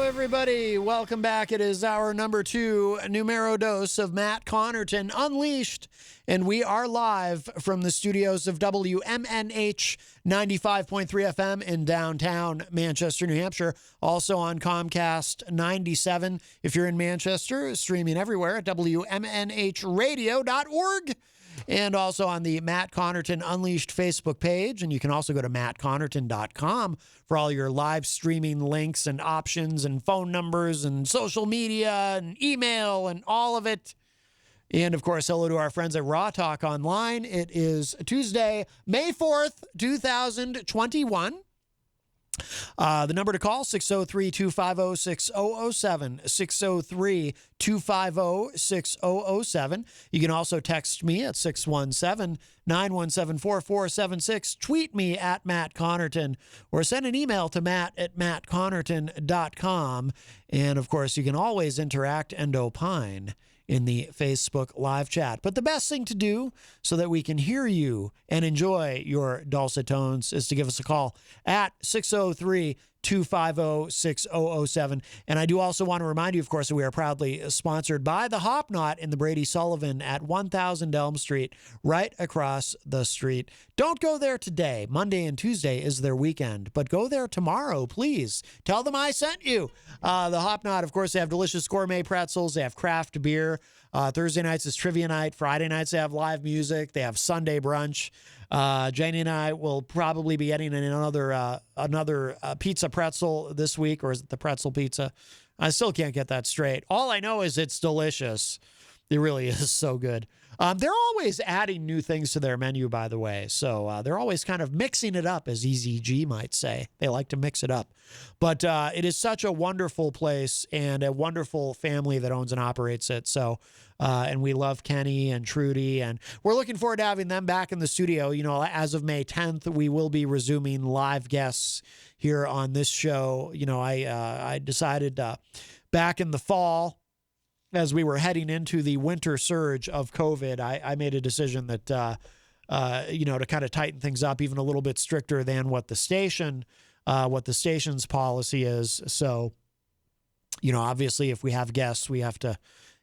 S1: Everybody, welcome back. It is our number 2 numero dos of Matt Connarton Unleashed, and we are live from the studios of WMNH 95.3 FM in downtown Manchester, New Hampshire. Also on Comcast 97 if you're in Manchester, streaming everywhere at WMNHradio.org. And also on the Matt Connarton Unleashed Facebook page. And you can also go to mattconnerton.com for all your live streaming links and options and phone numbers and social media and email and all of it. And, of course, hello to our friends at Raw Talk Online. It is Tuesday, May 4th, 2021. The number to call, 603-250-6007, 603-250-6007. You can also text me at 617-917-4476. Tweet me at Matt Connarton, or send an email to matt@mattconnerton.com. And, of course, you can always interact and opine in the Facebook live chat. But the best thing to do so that we can hear you and enjoy your dulcet tones is to give us a call at 603-250-6007. And I do also want to remind you, of course, that we are proudly sponsored by the Hop Knot in the Brady Sullivan at 1000 Elm Street, right across the street. Don't go there today. Monday and Tuesday is their weekend, but go there tomorrow, please. Tell them I sent you. The Hop Knot, of course, they have delicious gourmet pretzels. They have craft beer. Thursday nights is trivia night. Friday nights they have live music. They have Sunday brunch. Jenny and I will probably be getting another pizza pretzel this week, or is it the pretzel pizza? I still can't get that straight. All I know is it's delicious. It really is so good. They're always adding new things to their menu, by the way. So they're always kind of mixing it up, as EZG might say. They like to mix it up. But it is such a wonderful place and a wonderful family that owns and operates it. So, and we love Kenny and Trudy, and we're looking forward to having them back in the studio. You know, as of May 10th, we will be resuming live guests here on this show. You know, I decided back in the fall, as we were heading into the winter surge of COVID, I made a decision that, to kind of tighten things up even a little bit stricter than what the station's policy is. So, obviously if we have guests, we have to,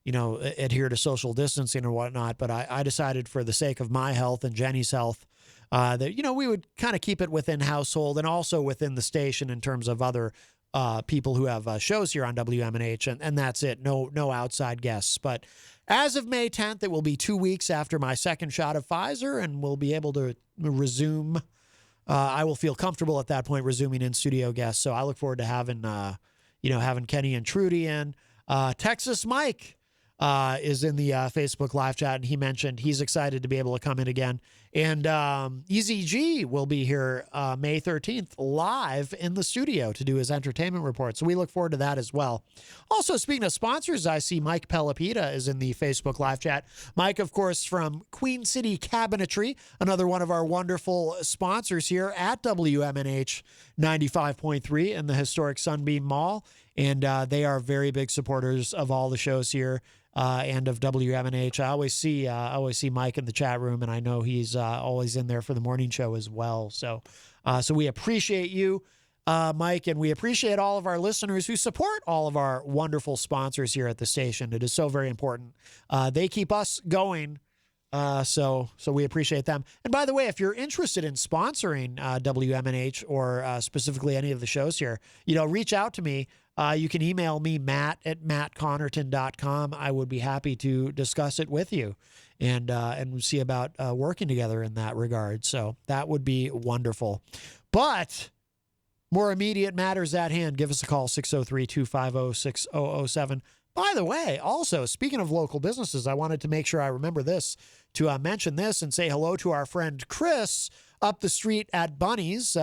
S1: adhere to social distancing and whatnot. But I decided for the sake of my health and Jenny's health, that, we would kind of keep it within household and also within the station in terms of other people who have shows here on WMNH, and that's it. No outside guests. But as of May 10th, it will be 2 weeks after my second shot of Pfizer, and we'll be able to resume. I will feel comfortable at that point resuming in studio guests. So I look forward to having Kenny and Trudy in. Texas Mike is in the Facebook live chat, and he mentioned he's excited to be able to come in again. And Easy G will be here May 13th live in the studio to do his entertainment report. So we look forward to that as well. Also, speaking of sponsors, I see Mike Pelopita is in the Facebook live chat. Mike, of course, from Queen City Cabinetry, another one of our wonderful sponsors here at WMNH 95.3 in the historic Sunbeam Mall. And they are very big supporters of all the shows here. And of WMNH. I always see Mike in the chat room, and I know he's always in there for the morning show as well. So we appreciate you, Mike, and we appreciate all of our listeners who support all of our wonderful sponsors here at the station. It is so very important. They keep us going. So we appreciate them. And by the way, if you're interested in sponsoring WMNH or specifically any of the shows here, reach out to me. You can email me, matt@mattconnarton.com. I would be happy to discuss it with you and see about working together in that regard. So that would be wonderful. But more immediate matters at hand. Give us a call, 603-250-6007. By the way, also, speaking of local businesses, I wanted to make sure I remember this, to mention this and say hello to our friend Chris up the street at Bunny's.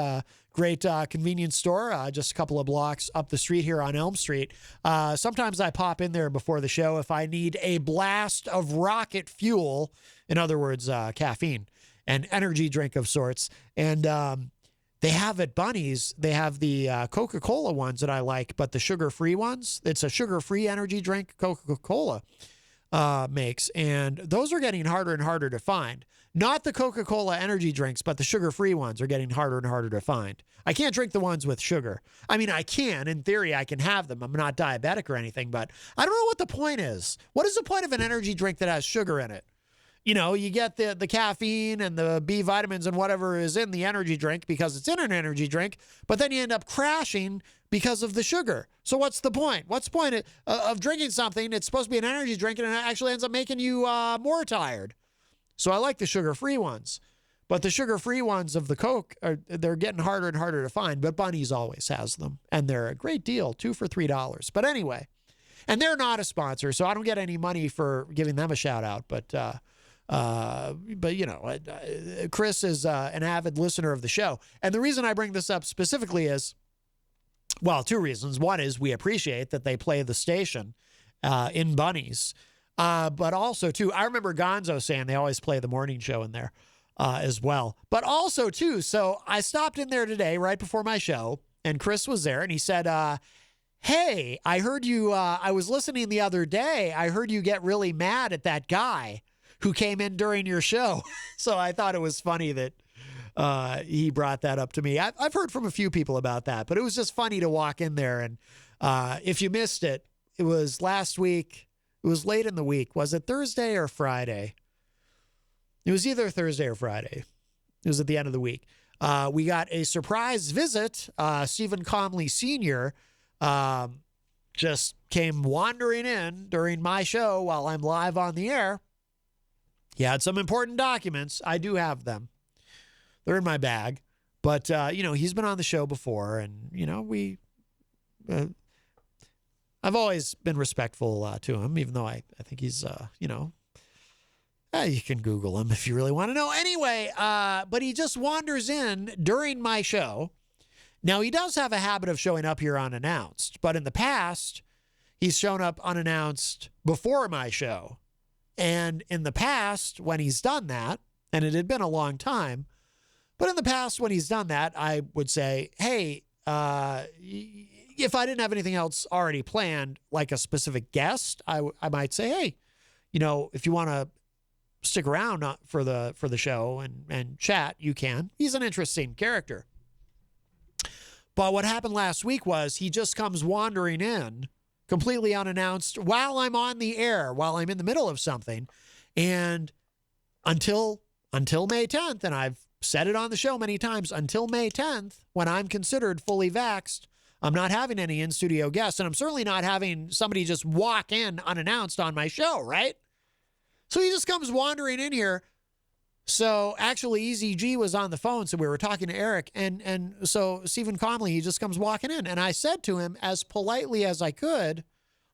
S1: Great convenience store, just a couple of blocks up the street here on Elm Street. Sometimes I pop in there before the show if I need a blast of rocket fuel, in other words, caffeine, an energy drink of sorts. And they have at Bunny's, they have the Coca-Cola ones that I like, but the sugar-free ones, it's a sugar-free energy drink Coca-Cola makes. And those are getting harder and harder to find. Not the Coca-Cola energy drinks, but the sugar-free ones are getting harder and harder to find. I can't drink the ones with sugar. I mean, I can. In theory, I can have them. I'm not diabetic or anything, but I don't know what the point is. What is the point of an energy drink that has sugar in it? You get the caffeine and the B vitamins and whatever is in the energy drink because it's in an energy drink, but then you end up crashing because of the sugar. So what's the point? What's the point of drinking something? It's supposed to be an energy drink, and it actually ends up making you more tired. So I like the sugar-free ones. But the sugar-free ones of the Coke, they're getting harder and harder to find. But Bunny's always has them. And they're a great deal, 2 for $3. But anyway, and they're not a sponsor, so I don't get any money for giving them a shout-out. But Chris is an avid listener of the show. And the reason I bring this up specifically is, well, 2 reasons. One is we appreciate that they play the station in Bunny's. But also, too, I remember Gonzo saying they always play the morning show in there as well. But also, too, so I stopped in there today right before my show, and Chris was there, and he said, hey, I heard you, I was listening the other day, I heard you get really mad at that guy who came in during your show. So I thought it was funny that he brought that up to me. I've heard from a few people about that, but it was just funny to walk in there. And if you missed it, it was last week. It was late in the week. Was it Thursday or Friday? It was either Thursday or Friday. It was at the end of the week. We got a surprise visit. Stephen Comley Sr. Just came wandering in during my show while I'm live on the air. He had some important documents. I do have them. They're in my bag. But, he's been on the show before, and, I've always been respectful to him, even though I think he's, you can Google him if you really want to know. Anyway, but he just wanders in during my show. Now, he does have a habit of showing up here unannounced, but in the past, he's shown up unannounced before my show. And in the past, when he's done that, and it had been a long time, but in the past, when he's done that, I would say, hey, if I didn't have anything else already planned, like a specific guest, I might say, hey, if you want to stick around for the show and chat, you can. He's an interesting character. But what happened last week was he just comes wandering in completely unannounced while I'm on the air, while I'm in the middle of something. And until May 10th, and I've said it on the show many times, until May 10th, when I'm considered fully vaxxed, I'm not having any in-studio guests, and I'm certainly not having somebody just walk in unannounced on my show, right? So he just comes wandering in here. So actually, Easy G was on the phone, so we were talking to Eric, and so Stephen Comley, he just comes walking in, and I said to him as politely as I could,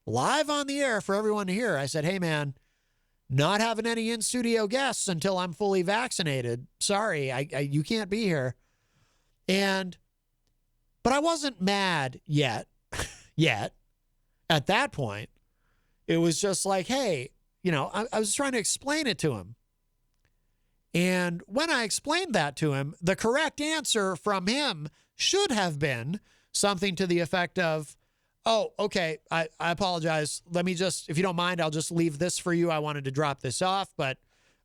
S1: live on the air for everyone to hear, I said, hey man, not having any in-studio guests until I'm fully vaccinated. Sorry, you can't be here. But I wasn't mad yet. At that point, it was just like, hey, I was trying to explain it to him. And when I explained that to him, the correct answer from him should have been something to the effect of, oh, okay, I apologize. Let me just, if you don't mind, I'll just leave this for you. I wanted to drop this off, but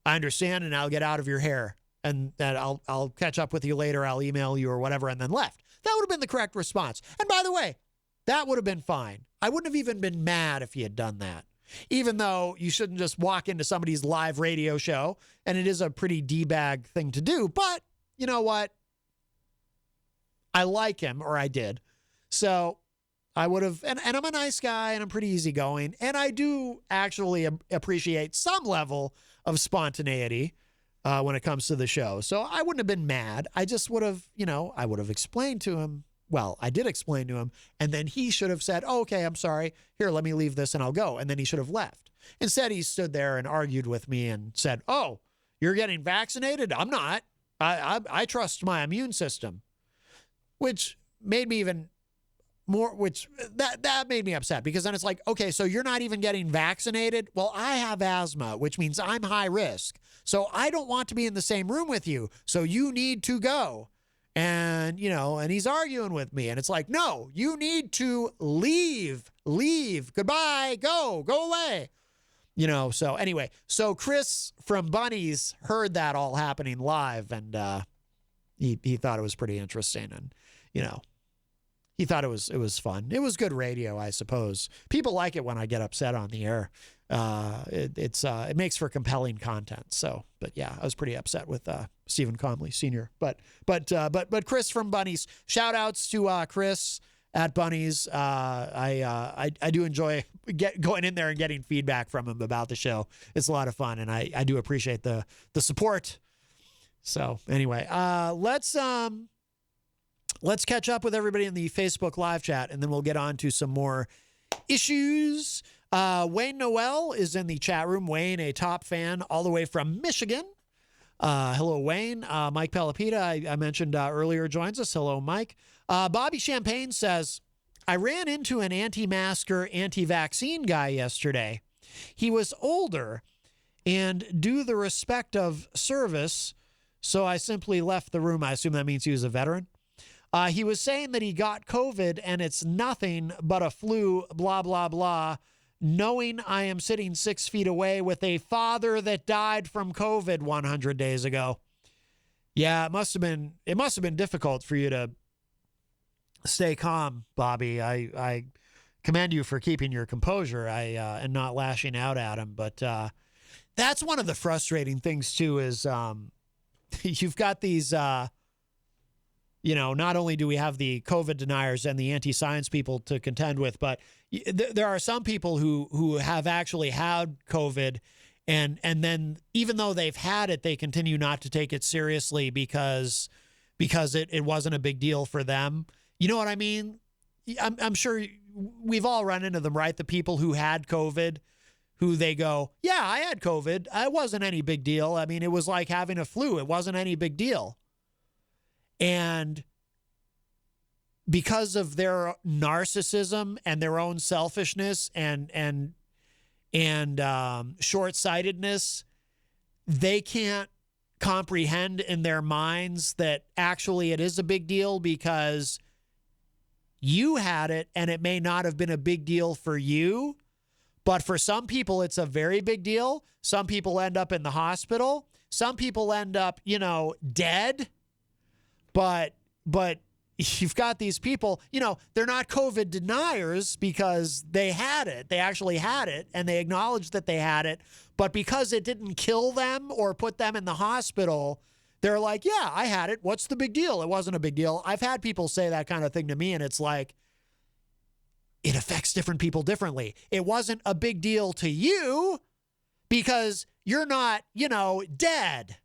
S1: I understand, and I'll get out of your hair. And that I'll catch up with you later. I'll email you or whatever, and then left. That would have been the correct response. And by the way, that would have been fine. I wouldn't have even been mad if he had done that. Even though you shouldn't just walk into somebody's live radio show, and it is a pretty D-bag thing to do. But you know what? I like him, or I did. So I would have, and I'm a nice guy, and I'm pretty easygoing, and I do actually appreciate some level of spontaneity when it comes to the show. So I wouldn't have been mad. I just would have, I would have explained to him. Well, I did explain to him, and then he should have said, oh, okay, I'm sorry. Here, let me leave this and I'll go. And then he should have left. Instead, he stood there and argued with me and said, oh, you're getting vaccinated? I'm not. I trust my immune system, which made me even more, that made me upset, because then it's like, okay, so you're not even getting vaccinated? Well, I have asthma, which means I'm high risk. So I don't want to be in the same room with you. So you need to go. And, and he's arguing with me, and it's like, no, you need to leave, goodbye, go away, so anyway, so Chris from Bunnies heard that all happening live, and, he thought it was pretty interesting, and, he thought it was fun. It was good radio, I suppose. People like it when I get upset on the air. It makes for compelling content. So, but yeah, I was pretty upset with Stephen Comley Sr. But Chris from Bunnies, shout outs to Chris at Bunnies. I do enjoy going in there and getting feedback from him about the show. It's a lot of fun, and I do appreciate the support. So anyway, let's catch up with everybody in the Facebook live chat, and then we'll get on to some more issues. Wayne Noel is in the chat room. Wayne, a top fan all the way from Michigan. Hello, Wayne. Mike Pelopita, I mentioned earlier, joins us. Hello, Mike. Bobby Champagne says, I ran into an anti-masker, anti-vaccine guy yesterday. He was older and due the respect of service, so I simply left the room. I assume that means he was a veteran. He was saying that he got COVID and it's nothing but a flu, blah, blah, blah. Knowing I am sitting 6 feet away with a father that died from COVID 100 days ago. Yeah, it must have been difficult for you to stay calm, Bobby. I commend you for keeping your composure and not lashing out at him. But that's one of the frustrating things too, is you've got these, not only do we have the COVID deniers and the anti-science people to contend with, but there are some people who have actually had COVID, and then even though they've had it, they continue not to take it seriously because it wasn't a big deal for them. You know what I mean? I'm sure we've all run into them, right? The people who had COVID, who they go, yeah, I had COVID. It wasn't any big deal. I mean, it was like having a flu. It wasn't any big deal. And because of their narcissism and their own selfishness and short-sightedness, they can't comprehend in their minds that actually it is a big deal, because you had it and it may not have been a big deal for you, but for some people, it's a very big deal. Some people end up in the hospital. Some people end up, dead. But you've got these people, they're not COVID deniers because they had it. They actually had it and they acknowledged that they had it. But because it didn't kill them or put them in the hospital, they're like, yeah, I had it. What's the big deal? It wasn't a big deal. I've had people say that kind of thing to me, and it's like, it affects different people differently. It wasn't a big deal to you because you're not, dead.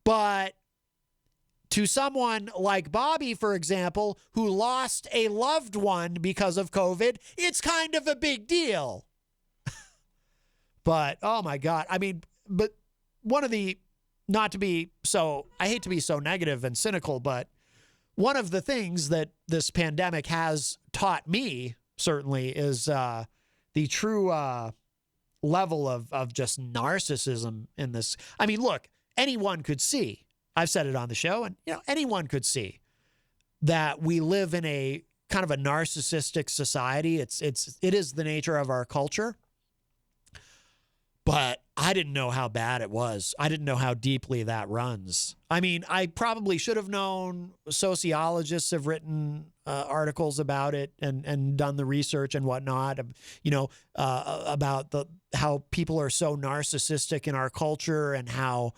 S1: But to someone like Bobby, for example, who lost a loved one because of COVID, it's kind of a big deal. But, oh my God. I mean, but one of the, I hate to be so negative and cynical, but one of the things that this pandemic has taught me, certainly, is the true level of just narcissism in this. I mean, look, anyone could see, I've said it on the show, and anyone could see that we live in a kind of a narcissistic society. It is the nature of our culture. But I didn't know how bad it was. I didn't know how deeply that runs. I mean, I probably should have known. Sociologists have written articles about it and done the research and whatnot, about how people are so narcissistic in our culture and how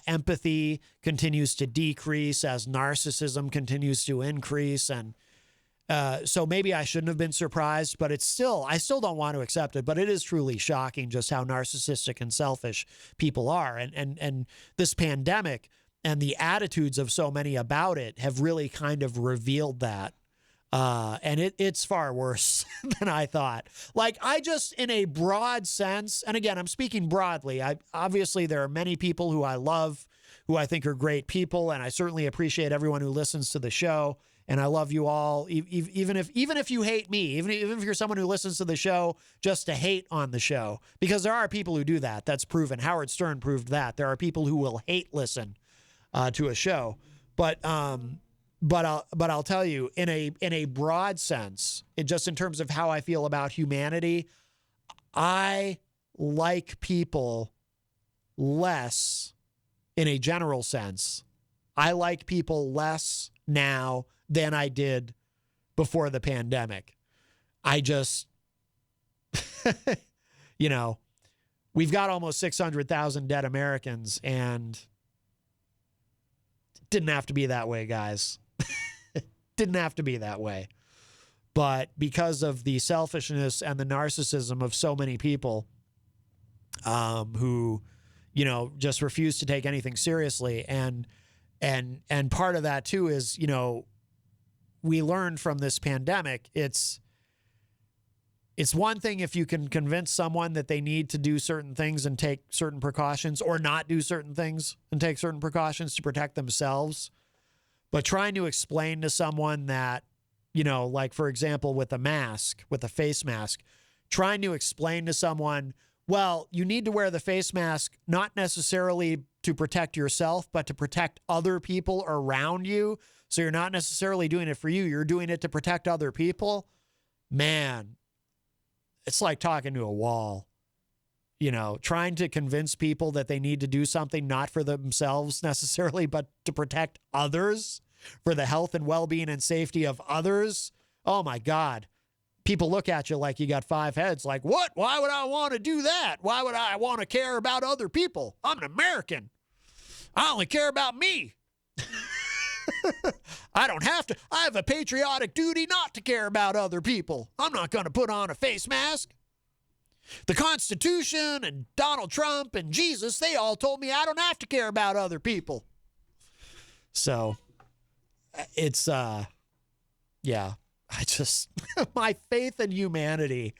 S1: empathy continues to decrease as narcissism continues to increase. And so maybe I shouldn't have been surprised, but I still don't want to accept it. But it is truly shocking just how narcissistic and selfish people are. And this pandemic and the attitudes of so many about it have really kind of revealed that. And it's far worse than I thought. Like, in a broad sense, and again, I'm speaking broadly. Obviously, there are many people who I love, who I think are great people, and I certainly appreciate everyone who listens to the show. And I love you all, even if you hate me, even if you're someone who listens to the show just to hate on the show, because there are people who do that. That's proven. Howard Stern proved that. There are people who will hate listen to a show. But I'll tell you, in a broad sense, just in terms of how I feel about humanity, I like people less in a general sense. I like people less now than I did before the pandemic. I just, we've got almost 600,000 dead Americans, and it didn't have to be that way, guys. It didn't have to be that way. But because of the selfishness and the narcissism of so many people who, just refuse to take anything seriously. And part of that too is, we learned from this pandemic, it's one thing if you can convince someone that they need to do certain things and take certain precautions, or not do certain things and take certain precautions to protect themselves. But trying to explain to someone that, like, for example, with a face mask, trying to explain to someone, well, you need to wear the face mask, not necessarily to protect yourself, but to protect other people around you. So you're not necessarily doing it for you. You're doing it to protect other people. Man, it's like talking to a wall. Trying to convince people that they need to do something not for themselves necessarily, but to protect others, for the health and well-being and safety of others. Oh my God. People look at you like you got 5 heads. Like, what? Why would I want to do that? Why would I want to care about other people? I'm an American. I only care about me. I don't have to. I have a patriotic duty not to care about other people. I'm not going to put on a face mask. The Constitution and Donald Trump and Jesus, they all told me I don't have to care about other people. So it's, yeah, my faith in humanity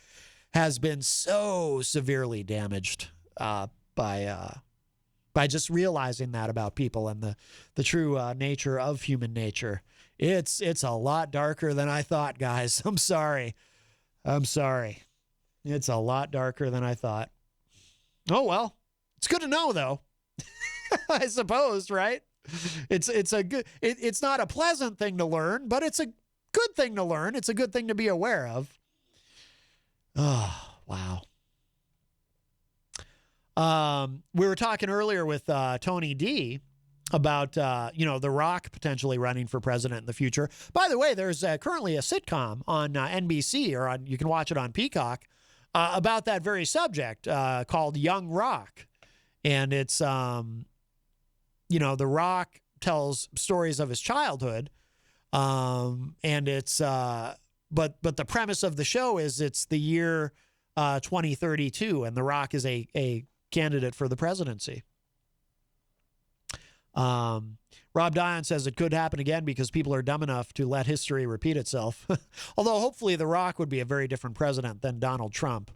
S1: has been so severely damaged by just realizing that about people and the true nature of human nature. It's a lot darker than I thought, guys. I'm sorry. It's a lot darker than I thought. Oh, well, it's good to know, though. I suppose, right? It's not a pleasant thing to learn, but it's good thing to learn. It's a good thing to be aware of. Oh, wow. We were talking earlier with Tony D about, The Rock potentially running for president in the future. By the way, there's currently a sitcom on NBC, or you can watch it on Peacock, about that very subject called Young Rock. And it's, The Rock tells stories of his childhood. And it's, but the premise of the show is it's the year 2032, and The Rock is a candidate for the presidency. Rob Dion says it could happen again because people are dumb enough to let history repeat itself. Although hopefully The Rock would be a very different president than Donald Trump.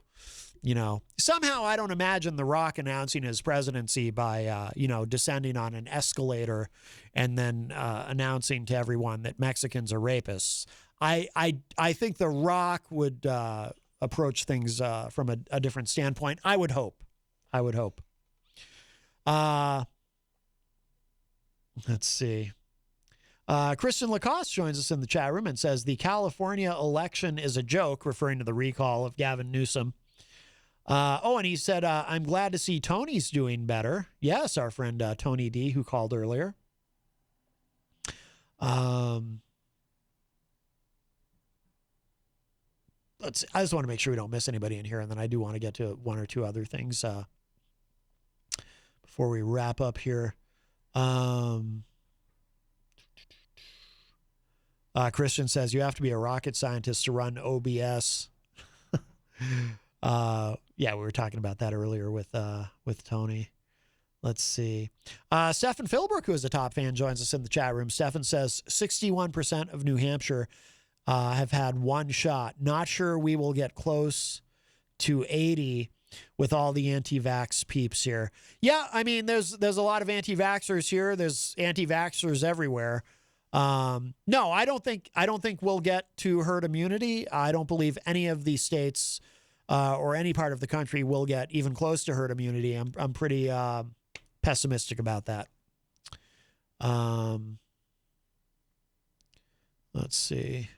S1: Somehow I don't imagine The Rock announcing his presidency by, descending on an escalator and then announcing to everyone that Mexicans are rapists. I think The Rock would approach things from a different standpoint. I would hope. Let's see. Christian Lacoste joins us in the chat room and says the California election is a joke, referring to the recall of Gavin Newsom. And he said, I'm glad to see Tony's doing better. Yes, our friend Tony D, who called earlier. I just want to make sure we don't miss anybody in here, and then I do want to get to one or two other things before we wrap up here. Christian says you have to be a rocket scientist to run OBS. We were talking about that earlier with Tony. Let's see. Stefan Philbrook, who is a top fan, joins us in the chat room. Stefan says 61% of New Hampshire have had one shot. Not sure we will get close to 80 with all the anti-vax peeps here. Yeah, I mean, there's a lot of anti-vaxxers here. There's anti-vaxxers everywhere. No, I don't think we'll get to herd immunity. I don't believe any of these states or any part of the country will get even close to herd immunity. I'm pretty pessimistic about that. Let's see.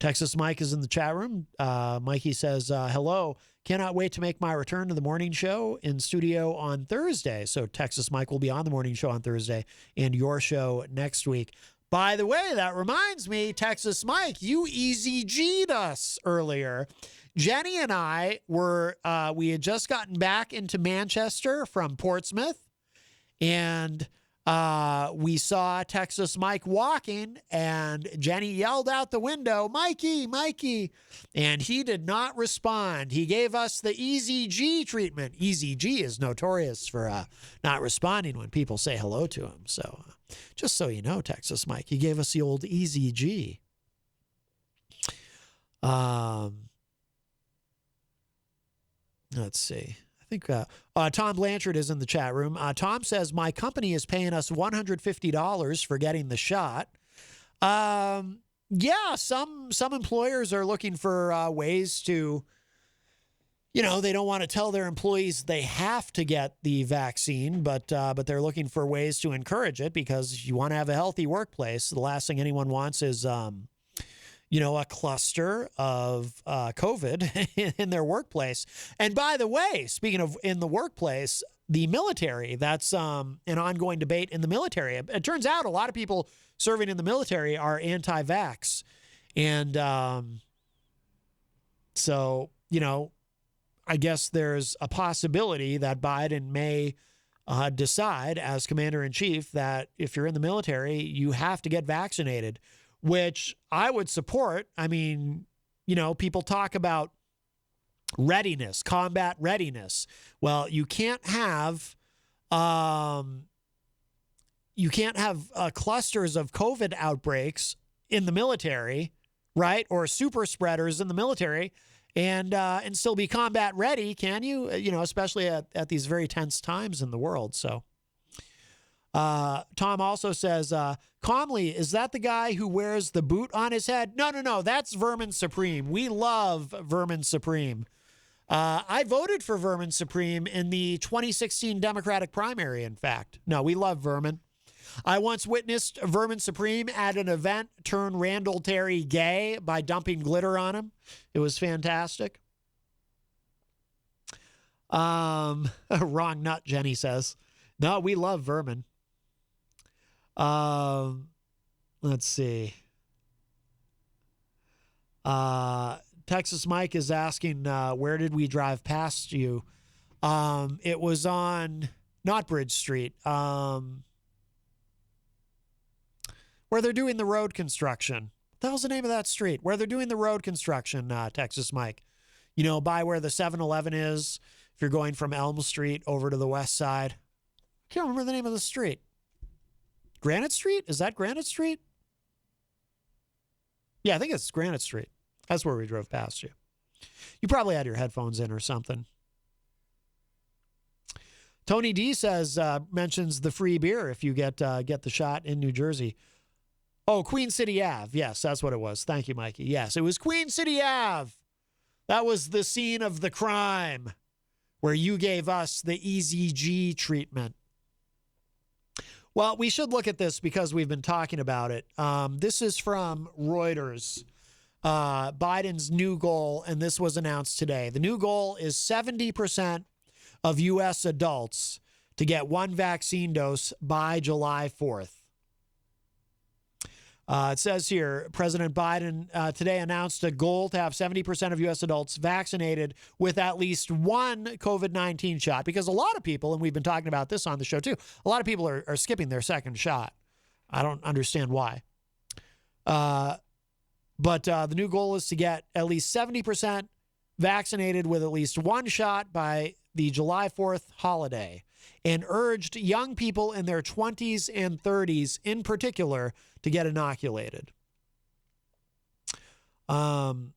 S1: Texas Mike is in the chat room. Mikey says, hello. Cannot wait to make my return to the morning show in studio on Thursday. So Texas Mike will be on the morning show on Thursday and your show next week. By the way, that reminds me, Texas Mike, you easy G'd us earlier. Jenny and I we had just gotten back into Manchester from Portsmouth, and we saw Texas Mike walking, and Jenny yelled out the window, Mikey, Mikey, and he did not respond. He gave us the Easy G treatment. Easy G is notorious for not responding when people say hello to him. So just so you know, Texas Mike, he gave us the old Easy G. Let's see. I think Tom Blanchard is in the chat room. Tom says, my company is paying us $150 for getting the shot. Yeah, some employers are looking for ways to, they don't want to tell their employees they have to get the vaccine, but they're looking for ways to encourage it because you want to have a healthy workplace. The last thing anyone wants is, a cluster of COVID in their workplace. And by the way, speaking of in the workplace, the military, that's an ongoing debate in the military. It turns out a lot of people serving in the military are anti-vax. And so, I guess there's a possibility that Biden may decide as commander-in-chief that if you're in the military, you have to get vaccinated, which I would support. I mean, people talk about readiness, combat readiness. Well, you can't have clusters of COVID outbreaks in the military, right? Or super spreaders in the military and still be combat ready, can you? Especially at these very tense times in the world. So Tom also says, Comley, is that the guy who wears the boot on his head? No, that's Vermin Supreme. We love Vermin Supreme. I voted for Vermin Supreme in the 2016 Democratic primary, in fact. No, we love Vermin. I once witnessed Vermin Supreme at an event turn Randall Terry gay by dumping glitter on him. It was fantastic. Wrong nut, Jenny says. No, we love Vermin. Let's see. Texas Mike is asking, where did we drive past you? It was on not Bridge Street, where they're doing the road construction. What the hell's the name of that street? Where they're doing the road construction, Texas Mike. You know, by where the 7-Eleven is, if you're going from Elm Street over to the west side. I can't remember the name of the street. Granite Street? Is that Granite Street? Yeah, I think it's Granite Street. That's where we drove past you. You probably had your headphones in or something. Tony D says, mentions the free beer if you get the shot in New Jersey. Oh, Queen City Ave. Yes, that's what it was. Thank you, Mikey. Yes, it was Queen City Ave. That was the scene of the crime where you gave us the Easy G treatment. Well, we should look at this because we've been talking about it. This is from Reuters. Biden's new goal, and this was announced today. The new goal is 70% of U.S. adults to get one vaccine dose by July 4th. It says here, President Biden today announced a goal to have 70% of U.S. adults vaccinated with at least one COVID-19 shot, because a lot of people, and we've been talking about this on the show too, a lot of people are skipping their second shot. I don't understand why. But the new goal is to get at least 70% vaccinated with at least one shot by the July 4th holiday, and urged young people in their 20s and 30s in particular to get inoculated. The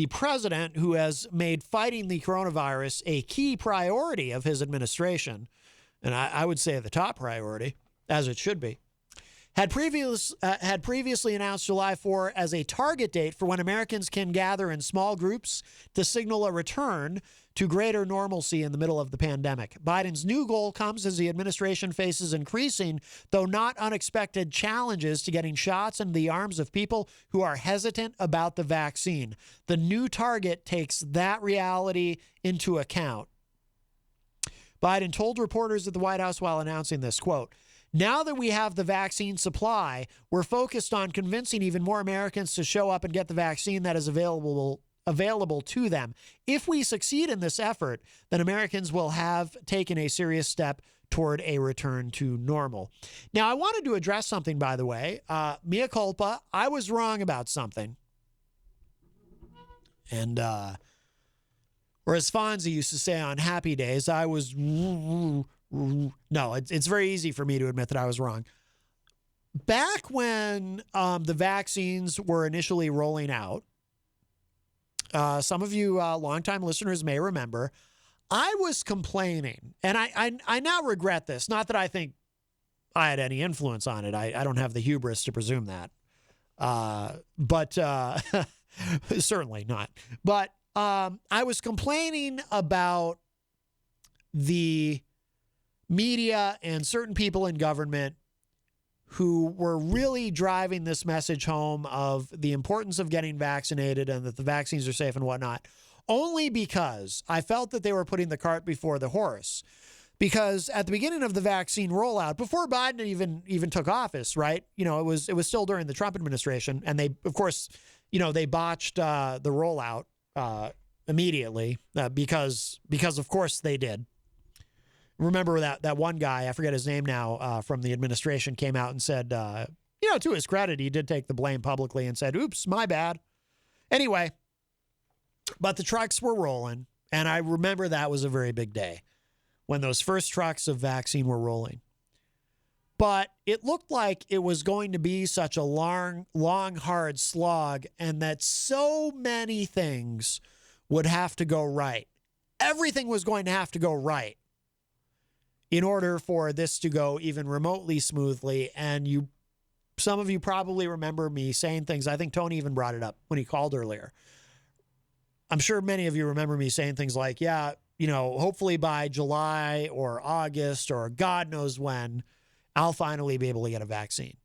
S1: president, who has made fighting the coronavirus a key priority of his administration, and I would say the top priority, as it should be, had previously announced July 4 as a target date for when Americans can gather in small groups to signal a return to greater normalcy in the middle of the pandemic. Biden's new goal comes as the administration faces increasing, though not unexpected, challenges to getting shots into the arms of people who are hesitant about the vaccine. The new target takes that reality into account. Biden told reporters at the White House while announcing this, quote, "Now that we have the vaccine supply, we're focused on convincing even more Americans to show up and get the vaccine that is available to them. If we succeed in this effort, then Americans will have taken a serious step toward a return to normal." Now, I wanted to address something, by the way. Mea culpa, I was wrong about something. And, or as Fonzie used to say on Happy Days, I was... No, it's very easy for me to admit that I was wrong. Back when the vaccines were initially rolling out, some of you longtime listeners may remember, I was complaining, and I now regret this. Not that I think I had any influence on it. I don't have the hubris to presume that. But certainly not. But I was complaining about the media and certain people in government who were really driving this message home of the importance of getting vaccinated and that the vaccines are safe and whatnot, only because I felt that they were putting the cart before the horse. Because at the beginning of the vaccine rollout, before Biden even took office, right? You know, it was still during the Trump administration, and they, of course, you know, they botched the rollout immediately because of course they did. Remember that one guy, I forget his name now, from the administration came out and said, you know, to his credit, he did take the blame publicly and said, oops, my bad. Anyway, but the trucks were rolling, and I remember that was a very big day when those first trucks of vaccine were rolling. But it looked like it was going to be such a long, hard slog, and that so many things would have to go right. Everything was going to have to go right in order for this to go even remotely smoothly. And some of you probably remember me saying things. I think Tony even brought it up when he called earlier. I'm sure many of you remember me saying things like, yeah, hopefully by July or August or God knows when, I'll finally be able to get a vaccine.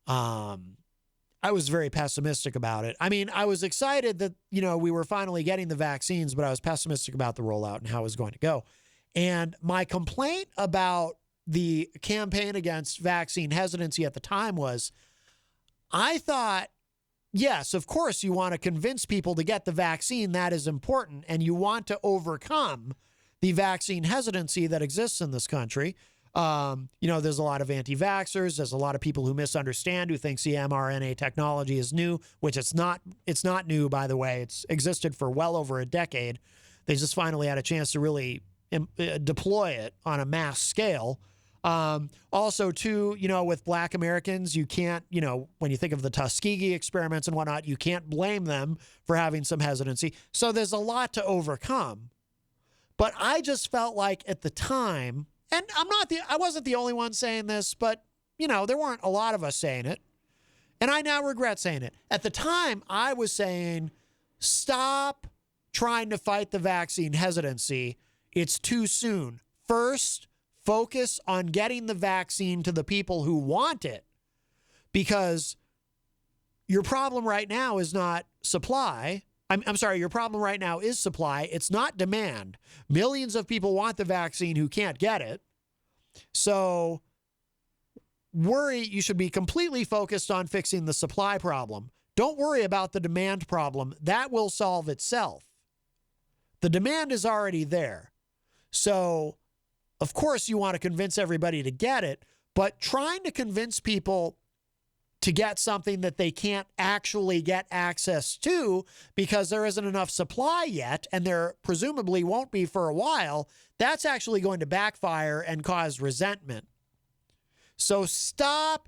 S1: I was very pessimistic about it. I mean, I was excited that, we were finally getting the vaccines, but I was pessimistic about the rollout and how it was going to go. And my complaint about the campaign against vaccine hesitancy at the time was, I thought, yes, of course, you want to convince people to get the vaccine. That is important. And you want to overcome the vaccine hesitancy that exists in this country. There's a lot of anti-vaxxers. There's a lot of people who misunderstand, who thinks the mRNA technology is new, which it's not new, by the way. It's existed for well over a decade. They just finally had a chance to really deploy it on a mass scale. Also, too, with Black Americans, you can't, when you think of the Tuskegee experiments and whatnot, you can't blame them for having some hesitancy. So there's a lot to overcome. But I just felt like at the time, and I wasn't the only one saying this, but, there weren't a lot of us saying it. And I now regret saying it. At the time, I was saying, stop trying to fight the vaccine hesitancy. It's too soon. First, focus on getting the vaccine to the people who want it, because your problem right now is not supply. I'm sorry, your problem right now is supply. It's not demand. Millions of people want the vaccine who can't get it. So you should be completely focused on fixing the supply problem. Don't worry about the demand problem. That will solve itself. The demand is already there. So, of course, you want to convince everybody to get it, but trying to convince people to get something that they can't actually get access to because there isn't enough supply yet, and there presumably won't be for a while, that's actually going to backfire and cause resentment. So stop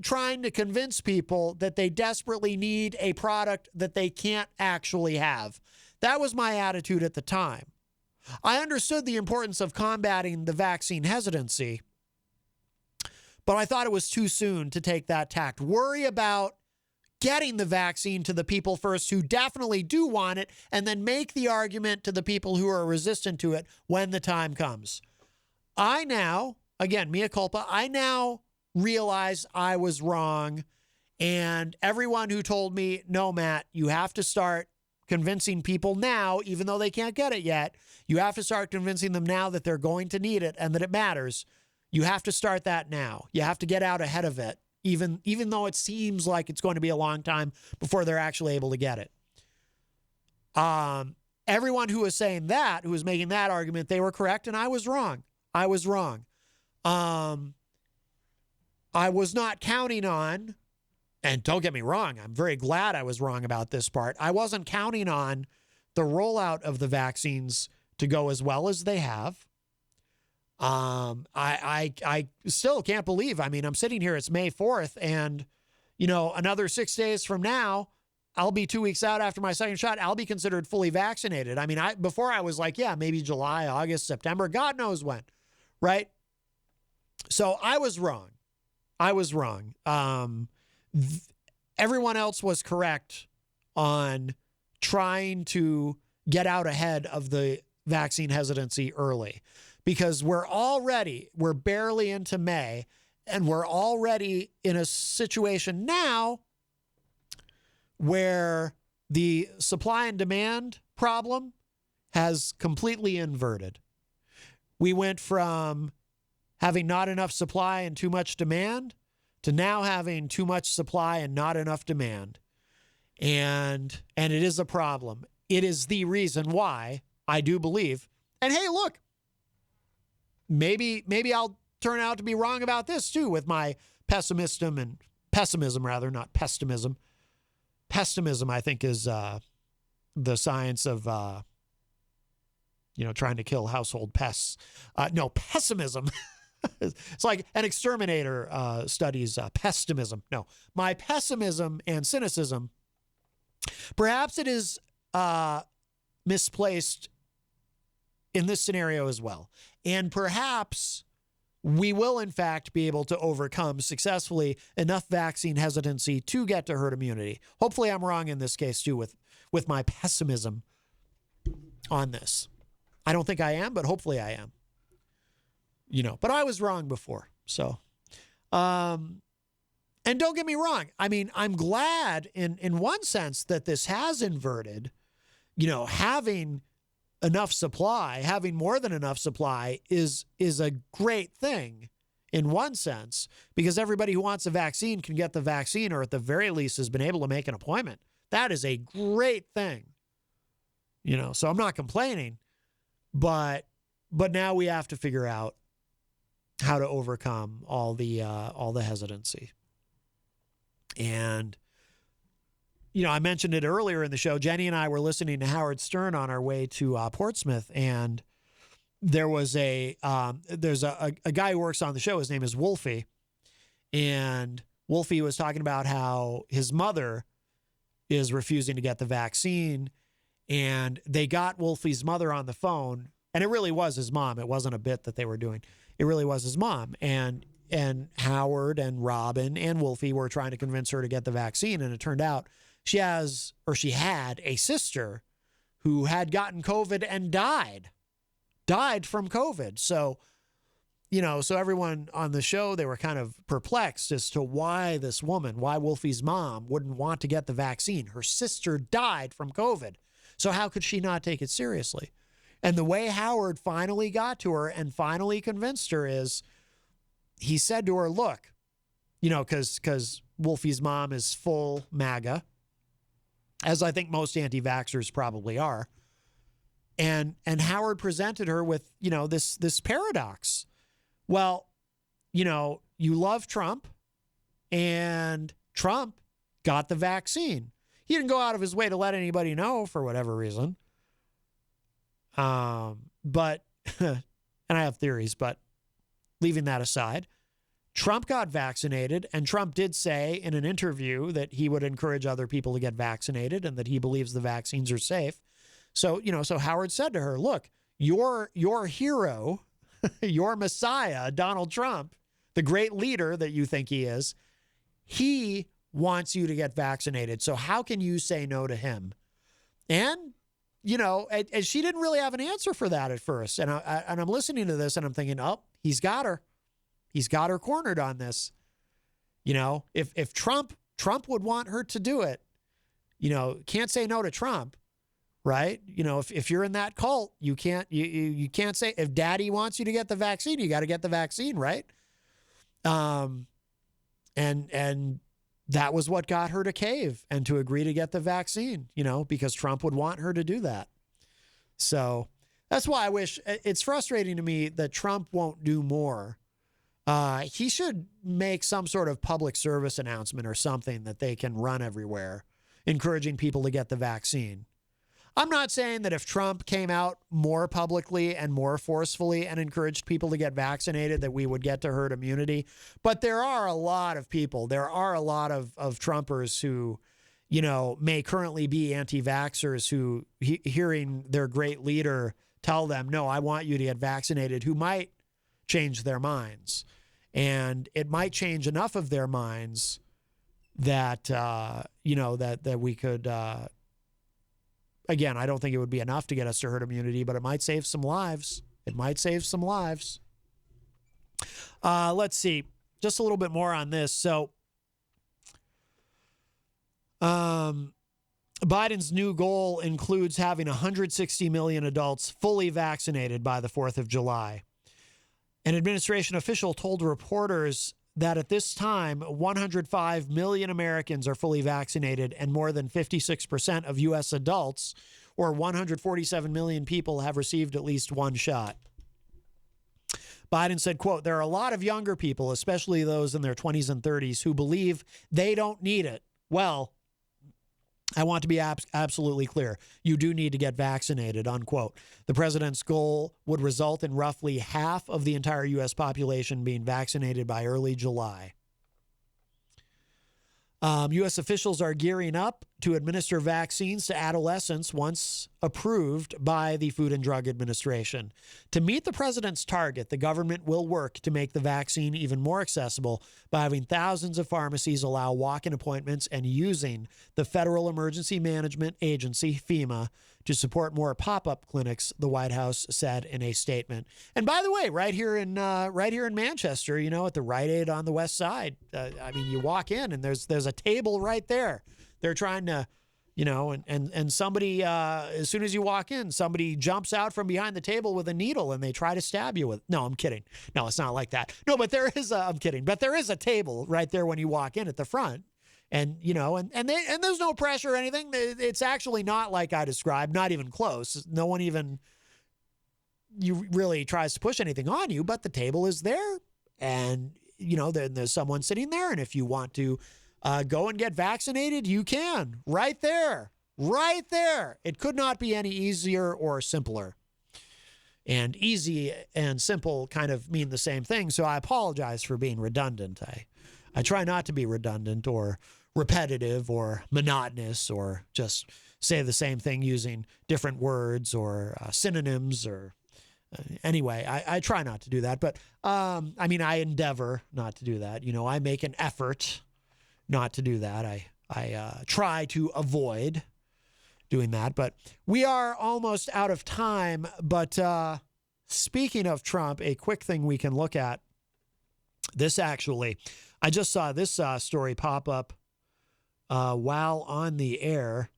S1: trying to convince people that they desperately need a product that they can't actually have. That was my attitude at the time. I understood the importance of combating the vaccine hesitancy, but I thought it was too soon to take that tact. Worry about getting the vaccine to the people first who definitely do want it, and then make the argument to the people who are resistant to it when the time comes. I now, again, mea culpa, I now realize I was wrong, and everyone who told me, no, Matt, you have to start convincing people now, even though they can't get it yet, you have to start convincing them now that they're going to need it and that it matters. You have to start that now. You have to get out ahead of it, even though it seems like it's going to be a long time before they're actually able to get it. Everyone who was saying that, who was making that argument, they were correct, and I was wrong. I was wrong. I was not counting on, and don't get me wrong, I'm very glad I was wrong about this part. I wasn't counting on the rollout of the vaccines to go as well as they have. I still can't believe, I'm sitting here, it's May 4th, and, another 6 days from now, I'll be 2 weeks out after my second shot. I'll be considered fully vaccinated. Before I was like, yeah, maybe July, August, September, God knows when, right? So I was wrong. Everyone else was correct on trying to get out ahead of the vaccine hesitancy early, because we're barely into May, and we're already in a situation now where the supply and demand problem has completely inverted. We went from having not enough supply and too much demand to now having too much supply and not enough demand. And it is a problem. It is the reason why I do believe. And hey, look, maybe I'll turn out to be wrong about this too, with my pessimism, not pessimism. Pessimism, I think, is the science of trying to kill household pests. No, pessimism. It's like an exterminator studies pessimism. No, my pessimism and cynicism, perhaps it is misplaced in this scenario as well. And perhaps we will, in fact, be able to overcome successfully enough vaccine hesitancy to get to herd immunity. Hopefully I'm wrong in this case, too, with my pessimism on this. I don't think I am, but hopefully I am. But I was wrong before. So, and don't get me wrong. I mean, I'm glad in one sense that this has inverted, having enough supply, having more than enough supply is a great thing in one sense, because everybody who wants a vaccine can get the vaccine, or at the very least has been able to make an appointment. That is a great thing. So I'm not complaining, but now we have to figure out how to overcome all the hesitancy. And I mentioned it earlier in the show. Jenny and I were listening to Howard Stern on our way to Portsmouth, and there was there's a guy who works on the show. His name is Wolfie, and Wolfie was talking about how his mother is refusing to get the vaccine, and they got Wolfie's mother on the phone, and it really was his mom. It wasn't a bit that they were doing. It really was his mom, and Howard and Robin and Wolfie were trying to convince her to get the vaccine, and it turned out she had a sister who had gotten COVID and died from COVID. So, so everyone on the show, they were kind of perplexed as to why Wolfie's mom wouldn't want to get the vaccine. Her sister died from COVID. So how could she not take it seriously? And the way Howard finally got to her and finally convinced her is he said to her, look, because Wolfie's mom is full MAGA, as I think most anti-vaxxers probably are. And Howard presented her with, this paradox. Well, you love Trump, and Trump got the vaccine. He didn't go out of his way to let anybody know for whatever reason. But, and I have theories, but leaving that aside, Trump got vaccinated, and Trump did say in an interview that he would encourage other people to get vaccinated and that he believes the vaccines are safe. So, so Howard said to her, look, your hero, your messiah, Donald Trump, the great leader that you think he is, he wants you to get vaccinated. So how can you say no to him? And, and she didn't really have an answer for that at first. And I'm listening to this and I'm thinking, oh, he's got her. He's got her cornered on this. If Trump would want her to do it, can't say no to Trump, right? If you're in that cult, you can't say, if daddy wants you to get the vaccine, you got to get the vaccine, right? And that was what got her to cave and to agree to get the vaccine, because Trump would want her to do that. So that's why it's frustrating to me that Trump won't do more. He should make some sort of public service announcement or something that they can run everywhere, encouraging people to get the vaccine. I'm not saying that if Trump came out more publicly and more forcefully and encouraged people to get vaccinated, that we would get to herd immunity. But there are a lot of people, there are a lot of Trumpers who, may currently be anti-vaxxers who, hearing their great leader tell them, no, I want you to get vaccinated, who might change their minds. And it might change enough of their minds that, that we could, again, I don't think it would be enough to get us to herd immunity, but it might save some lives. It might save some lives. Let's see. Just a little bit more on this. So, Biden's new goal includes having 160 million adults fully vaccinated by the 4th of July. An administration official told reporters that at this time, 105 million Americans are fully vaccinated, and more than 56% of U.S. adults, or 147 million people, have received at least one shot. Biden said, quote, there are a lot of younger people, especially those in their 20s and 30s, who believe they don't need it. Well, I want to be absolutely clear. You do need to get vaccinated, unquote. The president's goal would result in roughly half of the entire U.S. population being vaccinated by early July. U.S. officials are gearing up to administer vaccines to adolescents once approved by the Food and Drug Administration. To meet the president's target, the government will work to make the vaccine even more accessible by having thousands of pharmacies allow walk-in appointments and using the Federal Emergency Management Agency, FEMA, to support more pop-up clinics, the White House said in a statement. And by the way, right here in Manchester, at the Rite Aid on the West Side, you walk in and there's a table right there. They're trying to, and somebody, as soon as you walk in, somebody jumps out from behind the table with a needle and they try to stab you with. No, I'm kidding. No, it's not like that. No, but I'm kidding. But there is a table right there when you walk in at the front. And, and there's no pressure or anything. It's actually not like I described, not even close. No one even really tries to push anything on you, but the table is there. And, there's someone sitting there. And if you want to go and get vaccinated, you can. Right there. Right there. It could not be any easier or simpler. And easy and simple kind of mean the same thing. So I apologize for being redundant. I try not to be redundant or repetitive or monotonous or just say the same thing using different words or synonyms or anyway, I try not to do that. But I endeavor not to do that. I make an effort not to do that. I try to avoid doing that. But we are almost out of time. But speaking of Trump, a quick thing we can look at. This actually, I just saw this story pop up while on the air.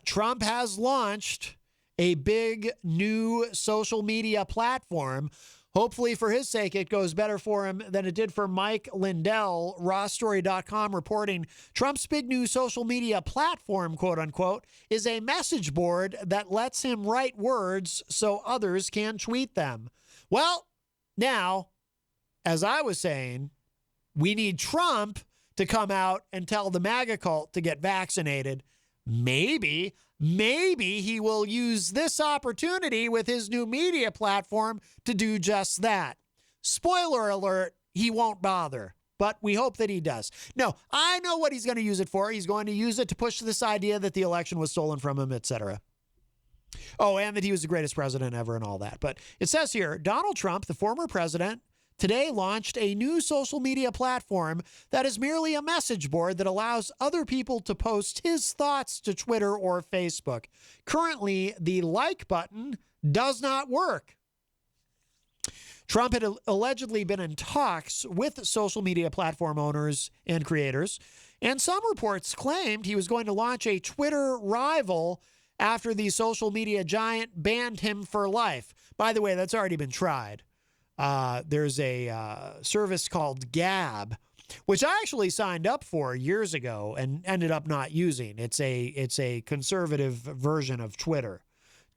S1: Trump has launched a big new social media platform. Hopefully for his sake, it goes better for him than it did for Mike Lindell. RawStory.com reporting Trump's big new social media platform, quote unquote, is a message board that lets him write words so others can tweet them. Well, now, as I was saying, we need Trump to come out and tell the MAGA cult to get vaccinated. Maybe he will use this opportunity with his new media platform to do just that. Spoiler alert, he won't bother, but we hope that he does. No, I know what he's going to use it for. He's going to use it to push this idea that the election was stolen from him, etc. Oh, and that he was the greatest president ever and all that. But it says here, Donald Trump, the former president, today launched a new social media platform that is merely a message board that allows other people to post his thoughts to Twitter or Facebook. Currently, the like button does not work. Trump had allegedly been in talks with social media platform owners and creators, and some reports claimed he was going to launch a Twitter rival after the social media giant banned him for life. By the way, that's already been tried. There's a service called Gab, which I actually signed up for years ago and ended up not using. It's a conservative version of Twitter,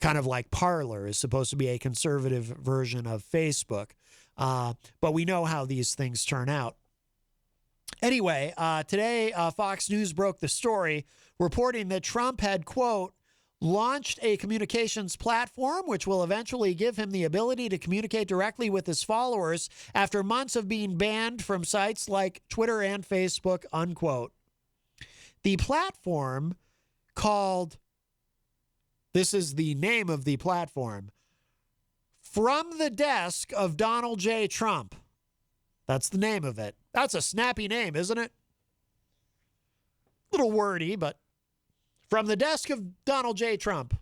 S1: kind of like Parler is supposed to be a conservative version of Facebook. But we know how these things turn out. Anyway, today Fox News broke the story reporting that Trump had, quote, launched a communications platform which will eventually give him the ability to communicate directly with his followers after months of being banned from sites like Twitter and Facebook, unquote. The platform called, this is the name of the platform, From the Desk of Donald J. Trump. That's the name of it. That's a snappy name, isn't it? A little wordy, but From the Desk of Donald J. Trump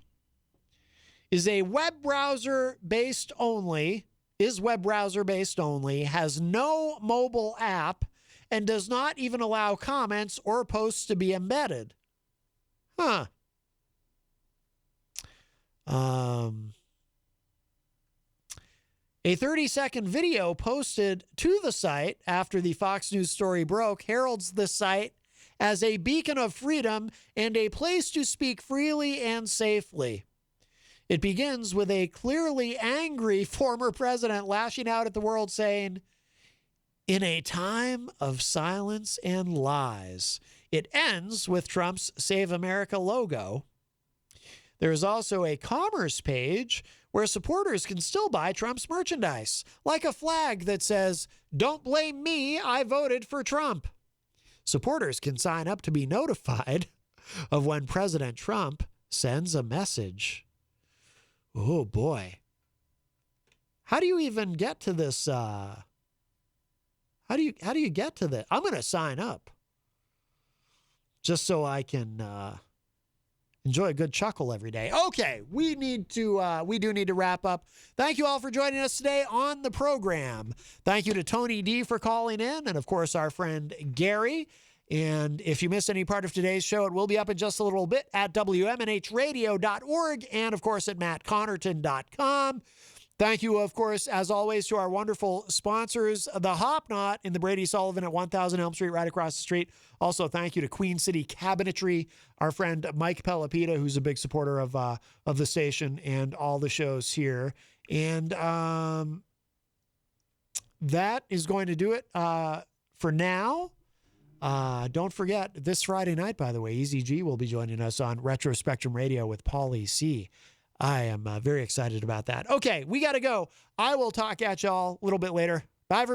S1: is web browser based only, has no mobile app, and does not even allow comments or posts to be embedded. Huh. A 30-second video posted to the site after the Fox News story broke heralds the site as a beacon of freedom and a place to speak freely and safely. It begins with a clearly angry former president lashing out at the world saying, "In a time of silence and lies." It ends with Trump's Save America logo. There is also a commerce page where supporters can still buy Trump's merchandise, like a flag that says, "Don't blame me, I voted for Trump." Supporters can sign up to be notified of when President Trump sends a message. Oh, boy. How do you even get to this? How do you get to this? I'm going to sign up just so I can Enjoy a good chuckle every day. Okay, we do need to wrap up. Thank you all for joining us today on the program. Thank you to Tony D for calling in, and of course our friend Gary. And if you missed any part of today's show, it will be up in just a little bit at WMNHradio.org and of course at MattConnarton.com. Thank you, of course, as always, to our wonderful sponsors, the Hop Knot in the Brady Sullivan at 1000 Elm Street, right across the street. Also, thank you to Queen City Cabinetry, our friend Mike Pelopita, who's a big supporter of the station and all the shows here. And that is going to do it for now. Don't forget, this Friday night, by the way, Easy G will be joining us on Retro Spectrum Radio with Paulie C. I am very excited about that. Okay, we got to go. I will talk at y'all a little bit later. Bye, everybody.